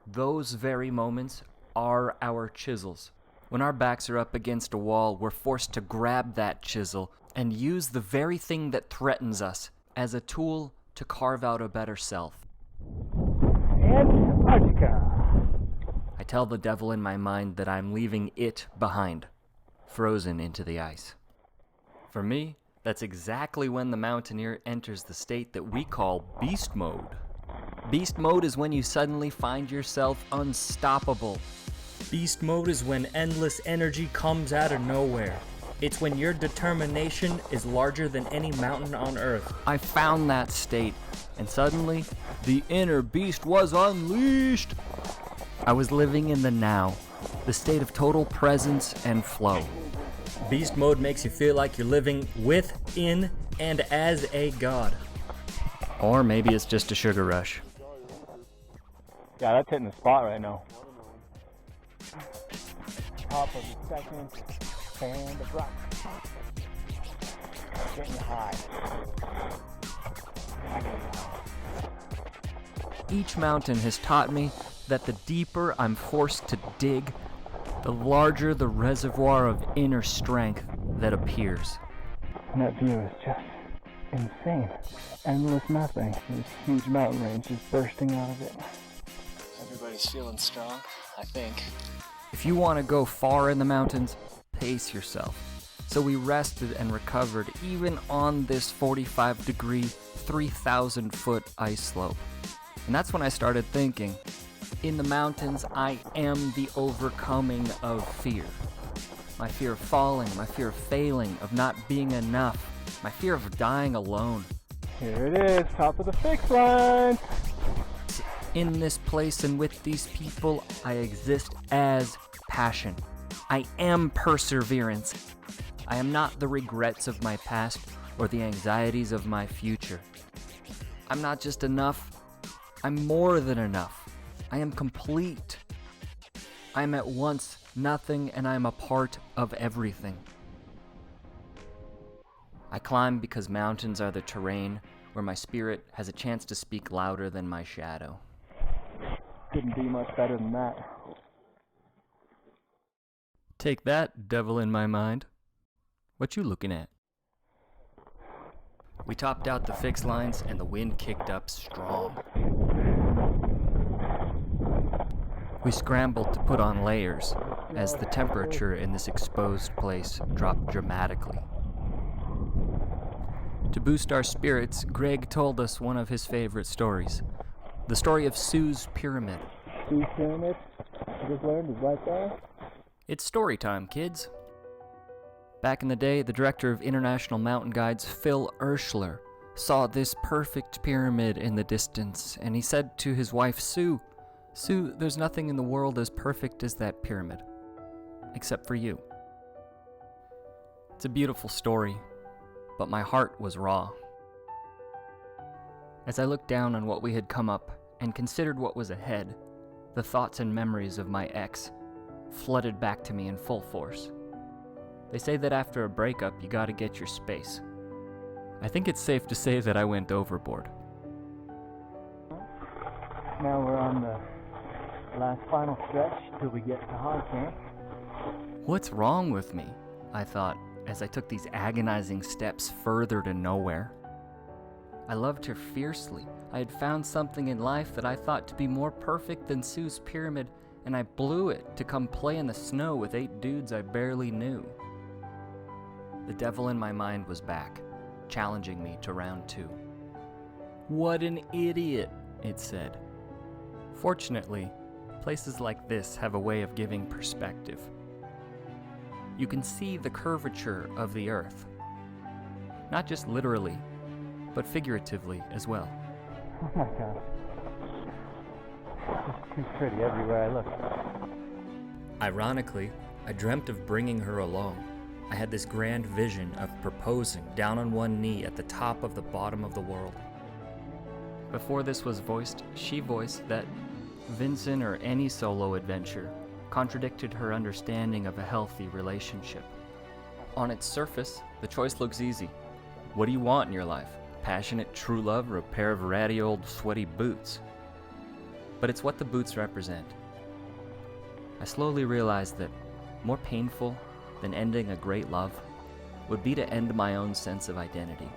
Those very moments are our chisels. When our backs are up against a wall, we're forced to grab that chisel and use the very thing that threatens us as a tool to carve out a better self. Antarctica. I tell the devil in my mind that I'm leaving it behind, frozen into the ice. For me, that's exactly when the mountaineer enters the state that we call beast mode. Beast mode is when you suddenly find yourself unstoppable. Beast mode is when endless energy comes out of nowhere. It's when your determination is larger than any mountain on Earth. I found that state, and suddenly, the inner beast was unleashed. I was living in the now, the state of total presence and flow. Beast mode makes you feel like you're living with, in, and as a god. Or maybe it's just a sugar rush. Yeah, that's hitting the spot right now. Top of the second band of rock. Getting high. Each mountain has taught me that the deeper I'm forced to dig, the larger the reservoir of inner strength that appears. And that view is just insane. Endless nothing. This huge mountain range is bursting out of it. Everybody's feeling strong, I think. If you want to go far in the mountains, pace yourself. So we rested and recovered even on this 45-degree, 3,000-foot ice slope. And that's when I started thinking, in the mountains, I am the overcoming of fear. My fear of falling, my fear of failing, of not being enough, my fear of dying alone. Here it is, top of the fixed line. In this place and with these people, I exist as passion. I am perseverance. I am not the regrets of my past or the anxieties of my future. I'm not just enough, I'm more than enough. I am complete. I am at once nothing and I am a part of everything. I climb because mountains are the terrain where my spirit has a chance to speak louder than my shadow. Couldn't be much better than that. Take that, devil in my mind. What you looking at? We topped out the fixed lines and the wind kicked up strong. We scrambled to put on layers as the temperature in this exposed place dropped dramatically. To boost our spirits, Greg told us one of his favorite stories. The story of Sue's Pyramid. Sue's Pyramid? I just learned is right there. It's story time, kids. Back in the day, the director of International Mountain Guides, Phil Urschler, saw this perfect pyramid in the distance, and he said to his wife, Sue, there's nothing in the world as perfect as that pyramid. Except for you. It's a beautiful story, but my heart was raw. As I looked down on what we had come up and considered what was ahead, the thoughts and memories of my ex flooded back to me in full force. They say that after a breakup, you gotta get your space. I think it's safe to say that I went overboard. Now we're on the last final stretch till we get to high camp. What's wrong with me? I thought as I took these agonizing steps further to nowhere. I loved her fiercely. I had found something in life that I thought to be more perfect than Sue's pyramid, and I blew it to come play in the snow with 8 dudes I barely knew. The devil in my mind was back, challenging me to round 2. What an idiot, it said. Fortunately, places like this have a way of giving perspective. You can see the curvature of the earth, not just literally, but figuratively as well. Oh my god. It's too pretty everywhere I look. Ironically, I dreamt of bringing her along. I had this grand vision of proposing down on one knee at the top of the bottom of the world. Before this was voiced, she voiced that Vinson or any solo adventure contradicted her understanding of a healthy relationship. On its surface, the choice looks easy. What do you want in your life? Passionate true love or a pair of ratty old sweaty boots? But it's what the boots represent. I slowly realized that more painful than ending a great love would be to end my own sense of identity.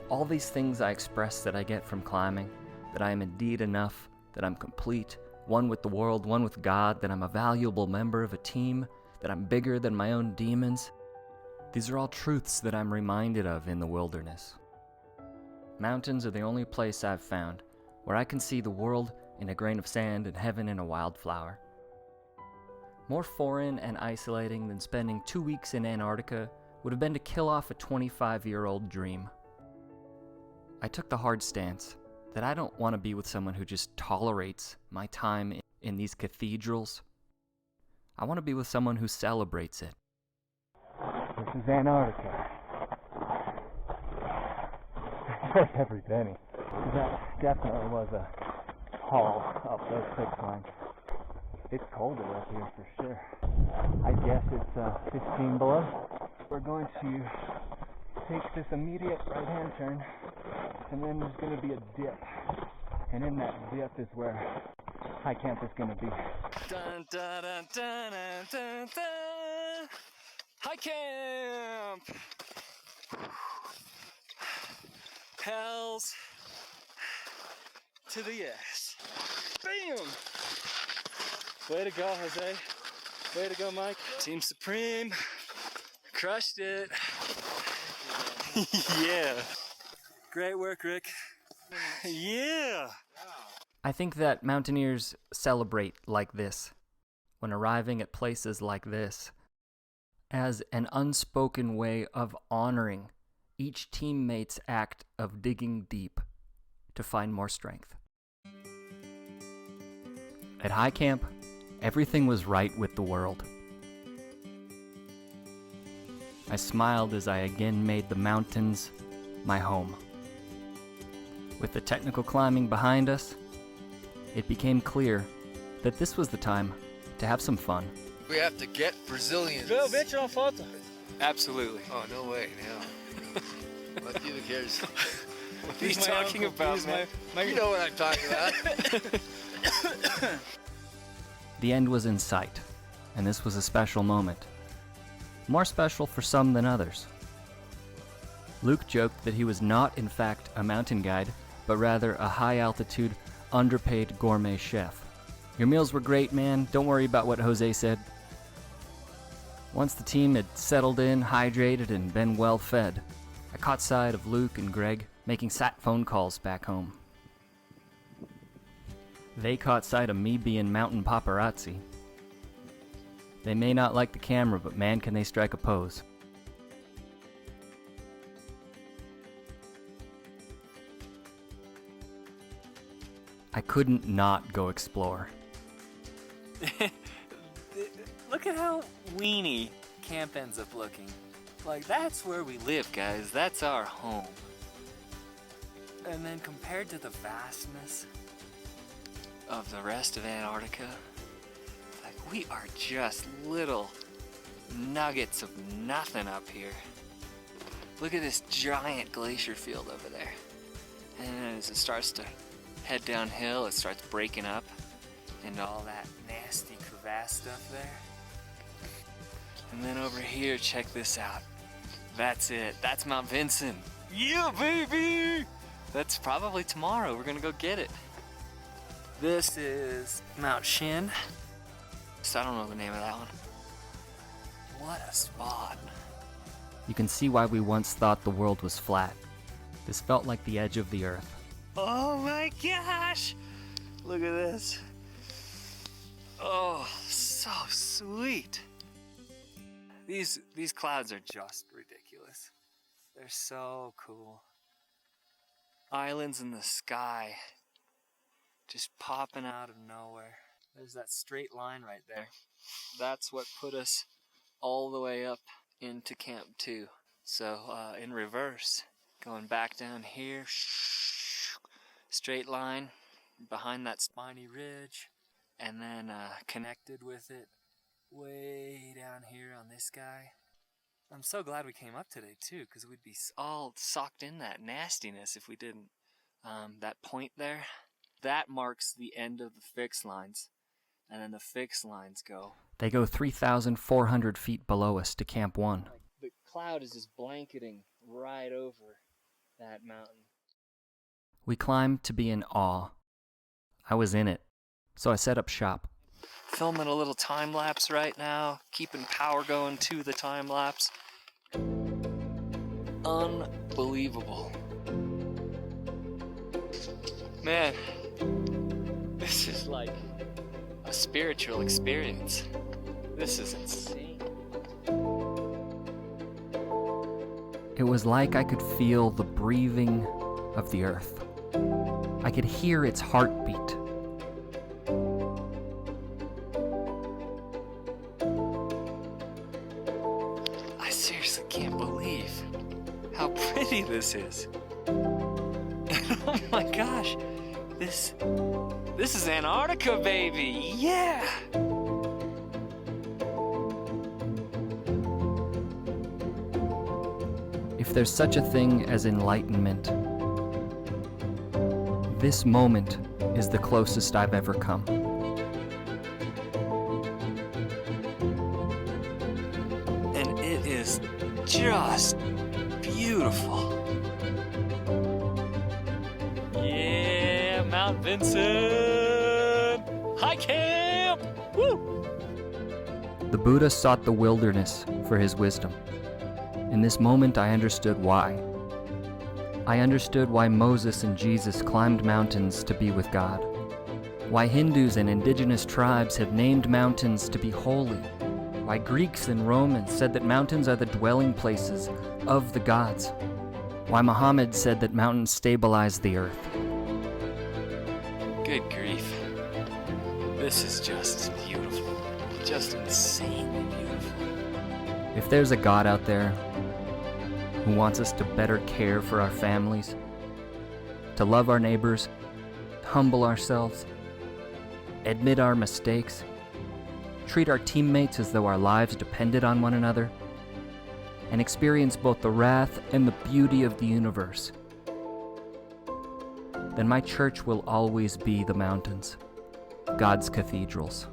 All these things I express that I get from climbing, that I am indeed enough, that I'm complete, one with the world, one with God, that I'm a valuable member of a team, that I'm bigger than my own demons. These are all truths that I'm reminded of in the wilderness. Mountains are the only place I've found where I can see the world in a grain of sand and heaven in a wildflower. More foreign and isolating than spending 2 weeks in Antarctica would have been to kill off a 25-year-old dream. I took the hard stance that I don't want to be with someone who just tolerates my time in these cathedrals. I want to be with someone who celebrates it. This is Antarctica. Worth every penny. That definitely was a haul up those 6 lines. It's colder up here for sure. I guess it's 15 below. We're going to take this immediate right-hand turn, and then there's going to be a dip. And in that dip is where high camp is going to be. Dun, dun, dun, dun, dun, dun, dun. High camp! Hells to the yes. Bam! Way to go, Jose. Way to go, Mike. Team Supreme. Crushed it. Yeah. Great work, Rick. Yeah. I think that mountaineers celebrate like this, when arriving at places like this, as an unspoken way of honoring each teammate's act of digging deep to find more strength. At high camp, everything was right with the world. I smiled as I again made the mountains my home. With the technical climbing behind us, it became clear that this was the time to have some fun. We have to get Brazilians. Absolutely. Oh, no way, no. What you cares? What are you talking about, man? You know what I'm talking about. The end was in sight, and this was a special moment. More special for some than others. Luke joked that he was not, in fact, a mountain guide, but rather a high-altitude, underpaid gourmet chef. Your meals were great, man. Don't worry about what Jose said. Once the team had settled in, hydrated, and been well fed, I caught sight of Luke and Greg making sat phone calls back home. They caught sight of me being mountain paparazzi. They may not like the camera, but man, can they strike a pose. I couldn't not go explore. Look at how weenie camp ends up looking. Like, that's where we live, guys. That's our home. And then compared to the vastness of the rest of Antarctica, like, we are just little nuggets of nothing up here. Look at this giant glacier field over there. And as it starts to head downhill, it starts breaking up into all that nasty crevasse stuff there. And then over here, check this out. That's it. That's Mount Vinson. Yeah, baby! That's probably tomorrow. We're gonna go get it. This is Mount Shin. So I don't know the name of that one. What a spot. You can see why we once thought the world was flat. This felt like the edge of the earth. Oh my gosh! Look at this. Oh, so sweet. These clouds are just ridiculous. They're so cool. Islands in the sky, just popping out of nowhere. There's that straight line right there. That's what put us all the way up into Camp 2. So in reverse, going back down here, straight line behind that spiny ridge, and then connected with it way down here on this guy. I'm so glad we came up today too, because we'd be all socked in that nastiness if we didn't. That point there, that marks the end of the fixed lines, and then the fixed lines go. They go 3,400 feet below us to Camp 1. Like, the cloud is just blanketing right over that mountain. We climbed to be in awe. I was in it, so I set up shop. Filming a little time lapse right now, keeping power going to the time lapse. Unbelievable. Man, this is like a spiritual experience. This is insane. It was like I could feel the breathing of the earth. I could hear its heartbeat. I seriously can't believe how pretty this is. Oh my gosh, this is Antarctica, baby, yeah! If there's such a thing as enlightenment, this moment is the closest I've ever come. And it is just beautiful. Yeah, Mount Vinson! Hi, camp! Woo! The Buddha sought the wilderness for his wisdom. In this moment, I understood why. I understood why Moses and Jesus climbed mountains to be with God. Why Hindus and indigenous tribes have named mountains to be holy. Why Greeks and Romans said that mountains are the dwelling places of the gods. Why Muhammad said that mountains stabilize the earth. Good grief. This is just beautiful. Just insanely beautiful. If there's a God out there who wants us to better care for our families, to love our neighbors, humble ourselves, admit our mistakes, treat our teammates as though our lives depended on one another, and experience both the wrath and the beauty of the universe, then my church will always be the mountains, God's cathedrals.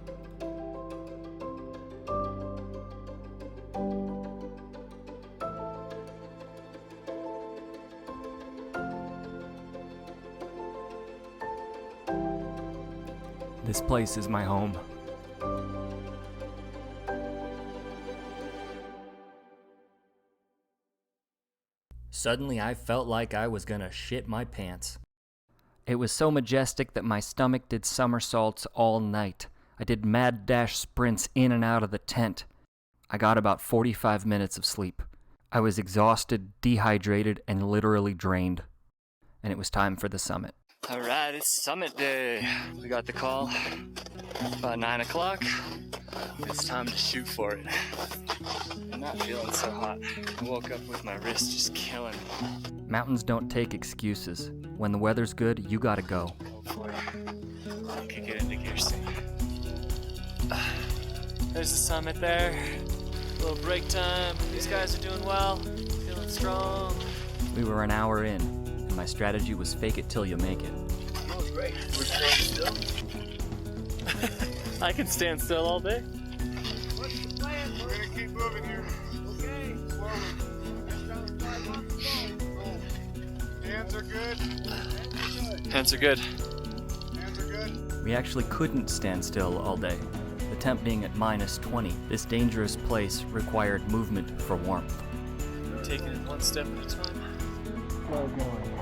This place is my home. Suddenly, I felt like I was gonna shit my pants. It was so majestic that my stomach did somersaults all night. I did mad dash sprints in and out of the tent. I got about 45 minutes of sleep. I was exhausted, dehydrated, and literally drained. And it was time for the summit. All right, it's summit day. We got the call About 9 o'clock. It's time to shoot for it. I'm not feeling so hot. I woke up with my wrist just killing me. Mountains don't take excuses. When the weather's good, you gotta go. Go for it. I'll kick it into gear soon. There's the summit there. A little break time. These guys are doing well. Feeling strong. We were an hour in, and my strategy was fake it till you make it. Oh, great. We're staying still. I can stand still all day. What's the plan? We're gonna keep moving here. Okay. Hands are good. Hands are good. Hands are good. We actually couldn't stand still all day. The temp being at -20, this dangerous place required movement for warmth. We're taking it one step at a time. Slow going.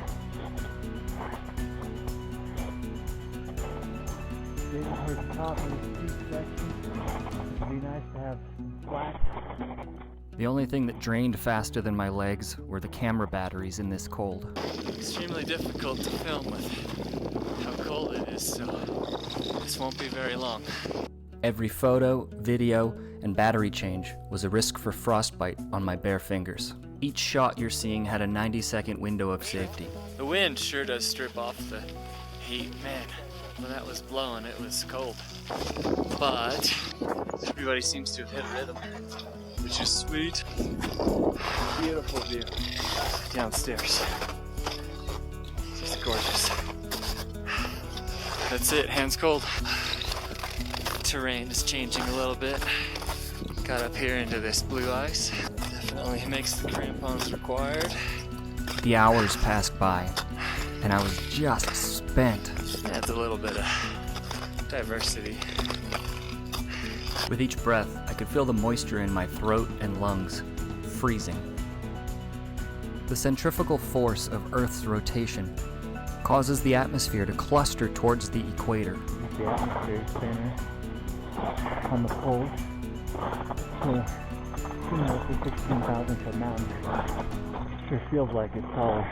Getting towards the top of the steep section. It'd be nice to have flat. The only thing that drained faster than my legs were the camera batteries in this cold. Extremely difficult to film with how cold it is, so this won't be very long. Every photo, video, and battery change was a risk for frostbite on my bare fingers. Each shot you're seeing had a 90-second window of safety. The wind sure does strip off the heat. Man, when that was blowing, it was cold. But everybody seems to have hit a rhythm, which is sweet. Beautiful view downstairs. Just gorgeous. That's it, hands cold. Terrain is changing a little bit. Got up here into this blue ice. Definitely makes the crampons required. The hours passed by, and I was just spent. Adds a little bit of diversity. With each breath, I could feel the moisture in my throat and lungs freezing. The centrifugal force of Earth's rotation causes the atmosphere to cluster towards the equator. The atmosphere is thinner on the pole. So, similar to 16,000 foot mountain. Sure feels like it's taller.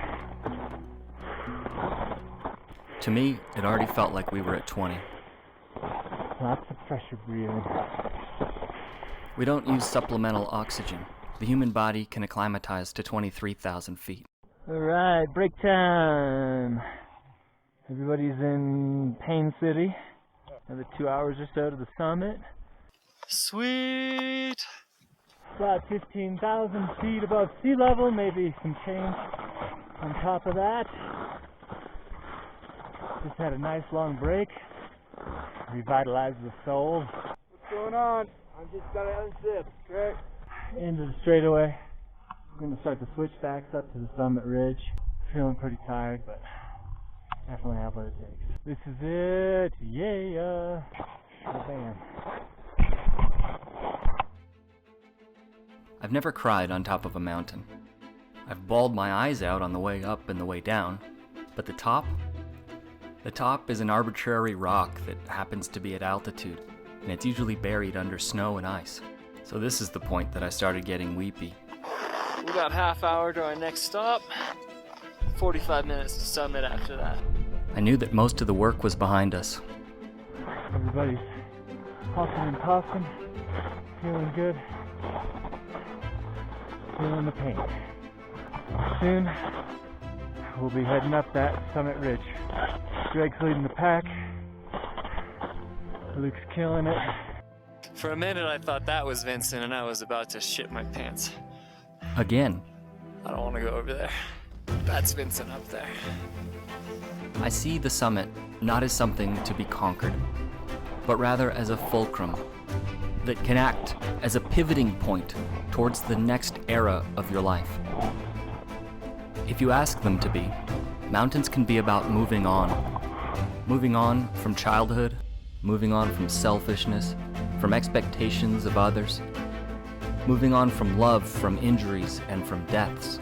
To me, it already felt like we were at 20. Lots of pressure breathing. We don't use supplemental oxygen. The human body can acclimatize to 23,000 feet. Alright, break time. Everybody's in Pain City. Another 2 hours or so to the summit. Sweet! About 15,000 feet above sea level, maybe some change on top of that. Just had a nice long break. Revitalized the soul. What's going on? I just got to unzip, okay? Into the straightaway. I'm going to start the switchbacks up to the summit ridge. Feeling pretty tired, but definitely have what it takes. This is it. Yeah. Bam. I've never cried on top of a mountain. I've bawled my eyes out on the way up and the way down, but the top is an arbitrary rock that happens to be at altitude, and it's usually buried under snow and ice. So this is the point that I started getting weepy. We got half hour to our next stop. 45 minutes to summit after that. I knew that most of the work was behind us. Everybody's huffing and puffing, feeling good, feeling the pain. Soon, we'll be heading up that summit ridge. Greg's leading the pack. Luke's killing it. For a minute I thought that was Vinson and I was about to shit my pants. Again. I don't want to go over there. That's Vinson up there. I see the summit not as something to be conquered, but rather as a fulcrum that can act as a pivoting point towards the next era of your life. If you ask them to be, mountains can be about moving on. Moving on from childhood, moving on from selfishness, from expectations of others, moving on from love, from injuries, and from deaths.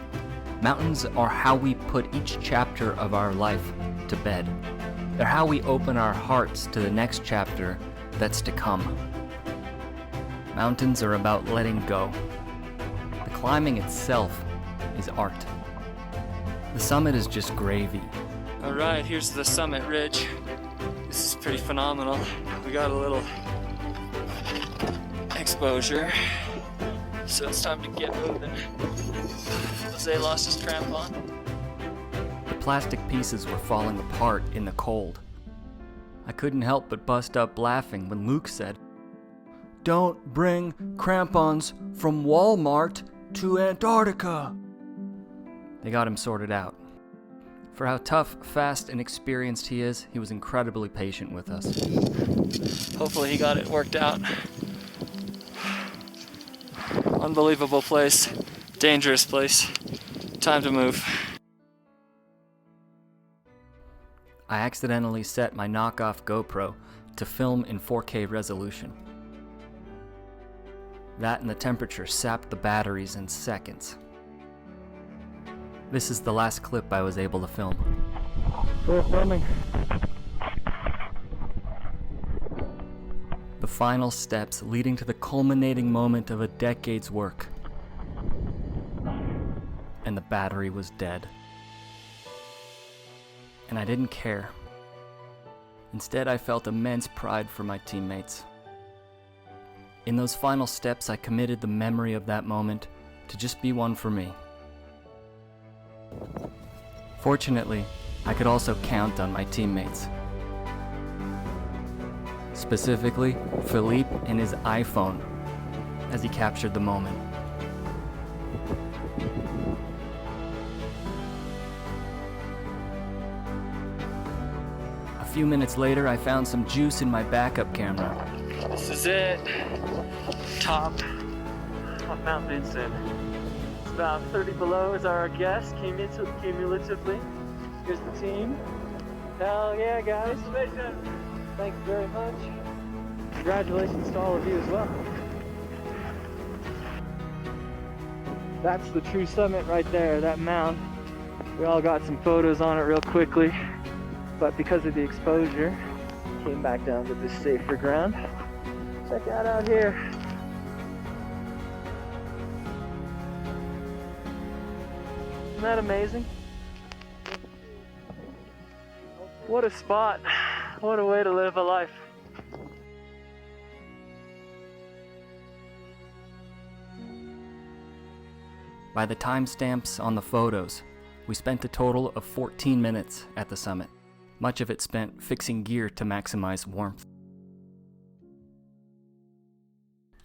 Mountains are how we put each chapter of our life to bed. They're how we open our hearts to the next chapter that's to come. Mountains are about letting go. The climbing itself is art. The summit is just gravy. Alright, here's the summit ridge. This is pretty phenomenal. We we got a little exposure, so it's time to get moving. Jose lost his crampon. The plastic pieces were falling apart in the cold. I couldn't help but bust up laughing when Luke said, "Don't bring crampons from Walmart to Antarctica." They got him sorted out. For how tough, fast, and experienced he is, he was incredibly patient with us. Hopefully he got it worked out. Unbelievable place, dangerous place. Time to move. I accidentally set my knockoff GoPro to film in 4K resolution. That and the temperature sapped the batteries in seconds. This is the last clip I was able to film. We're filming. The final steps leading to the culminating moment of a decade's work. And the battery was dead. And I didn't care. Instead, I felt immense pride for my teammates. In those final steps, I committed the memory of that moment to just be one for me. Fortunately, I could also count on my teammates. Specifically, Philippe and his iPhone, as he captured the moment. A few minutes later, I found some juice in my backup camera. This is it. Top of Mount Vinson. It's about 30 below is our guess, cumulatively. Here's the team. Hell yeah, guys. Thank you very much. Congratulations to all of you as well. That's the true summit right there, that mound. We all got some photos on it real quickly, but because of the exposure, came back down to this safer ground. Check that out here. Isn't that amazing? What a spot. What a way to live a life. By the timestamps on the photos, we spent a total of 14 minutes at the summit, much of it spent fixing gear to maximize warmth.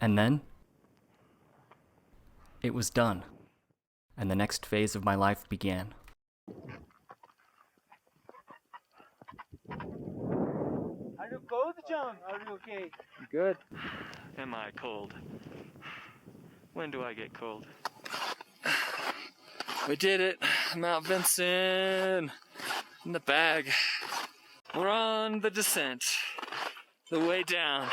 And then, it was done, and the next phase of my life began. Are you cold, John? Are you okay? Good. Am I cold? When do I get cold? We did it! Mount Vinson! In the bag. We're on the descent. The way down.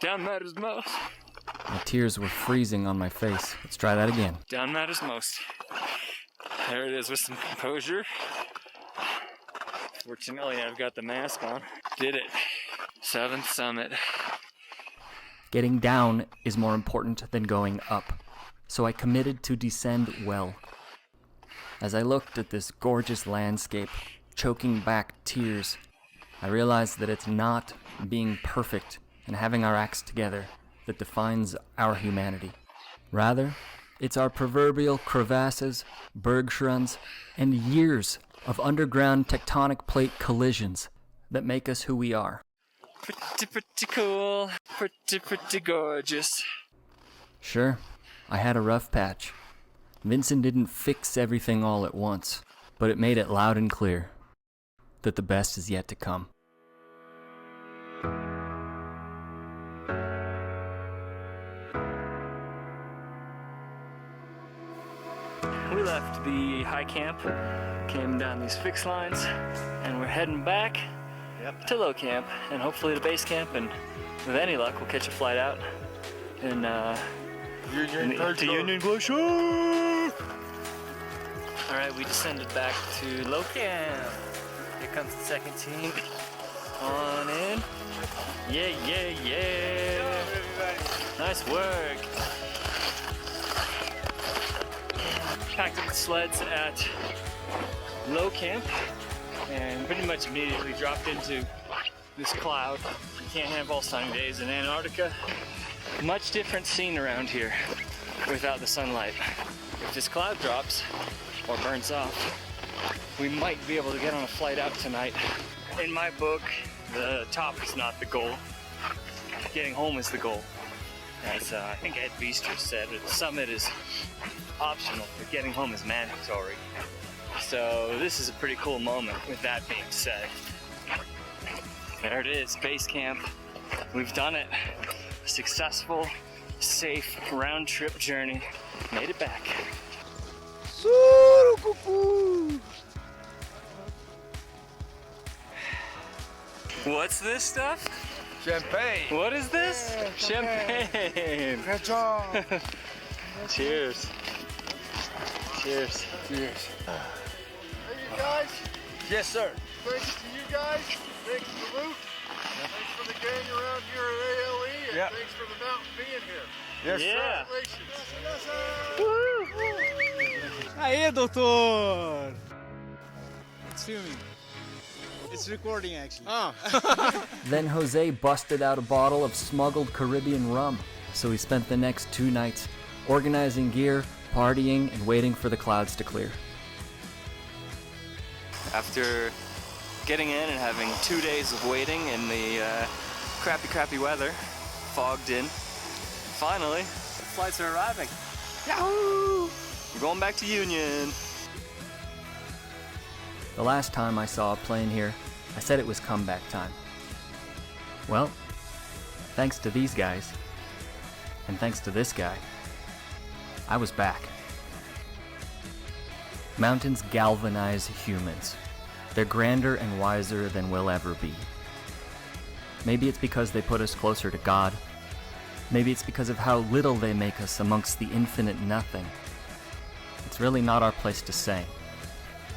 Down matters most. My tears were freezing on my face. Let's try that again. Down matters most. There it is with some composure. Fortunately, I've got the mask on. Did it. 7th summit. Getting down is more important than going up, so I committed to descend well. As I looked at this gorgeous landscape, choking back tears, I realized that it's not being perfect and having our acts together that defines our humanity. Rather, it's our proverbial crevasses, bergschrunds, and years of underground tectonic plate collisions that make us who we are. Pretty cool. Pretty gorgeous. Sure, I had a rough patch. Vinson didn't fix everything all at once, but it made it loud and clear that the best is yet to come. We left the high camp, came down these fixed lines, and we're heading back to low camp, and hopefully to base camp, and with any luck, we'll catch a flight out in to Union Glacier. All right, we descended back to low camp. Here comes the second team. On in. Yeah. Nice work. Packed up the sleds at low camp, and pretty much immediately dropped into this cloud. You can't have all sunny days in Antarctica. Much different scene around here without the sunlight. If this cloud drops or burns off, we might be able to get on a flight out tonight. In my book, the top is not the goal. Getting home is the goal. As I think Ed Beester said, the summit is optional, but getting home is mandatory. So this is a pretty cool moment with that being said. There it is, base camp. We've done it. A successful, safe, round trip journey. Made it back. What's this stuff? Champagne. What is this? Yeah, champagne. Good job. Cheers. Cheers. Cheers. Hey, you guys. Yes, sir. Thanks to you guys. Thanks to Luke. Thanks for the gang around here at ALE. And Yeah. thanks for the mountain being here. Yes, Yeah. Congratulations. Aê, doutor! It's filming. It's recording, actually. Then Jose busted out a bottle of smuggled Caribbean rum, so he spent the next 2 nights organizing gear, partying, and waiting for the clouds to clear. After getting in and having 2 days of waiting in the crappy weather, fogged in, finally, the flights are arriving. Yahoo! We're going back to Union. The last time I saw a plane here, I said it was comeback time. Well, thanks to these guys, and thanks to this guy, I was back. Mountains galvanize humans. They're grander and wiser than we'll ever be. Maybe it's because they put us closer to God. Maybe it's because of how little they make us amongst the infinite nothing. It's really not our place to say,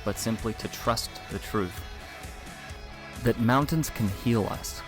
but simply to trust the truth. That mountains can heal us.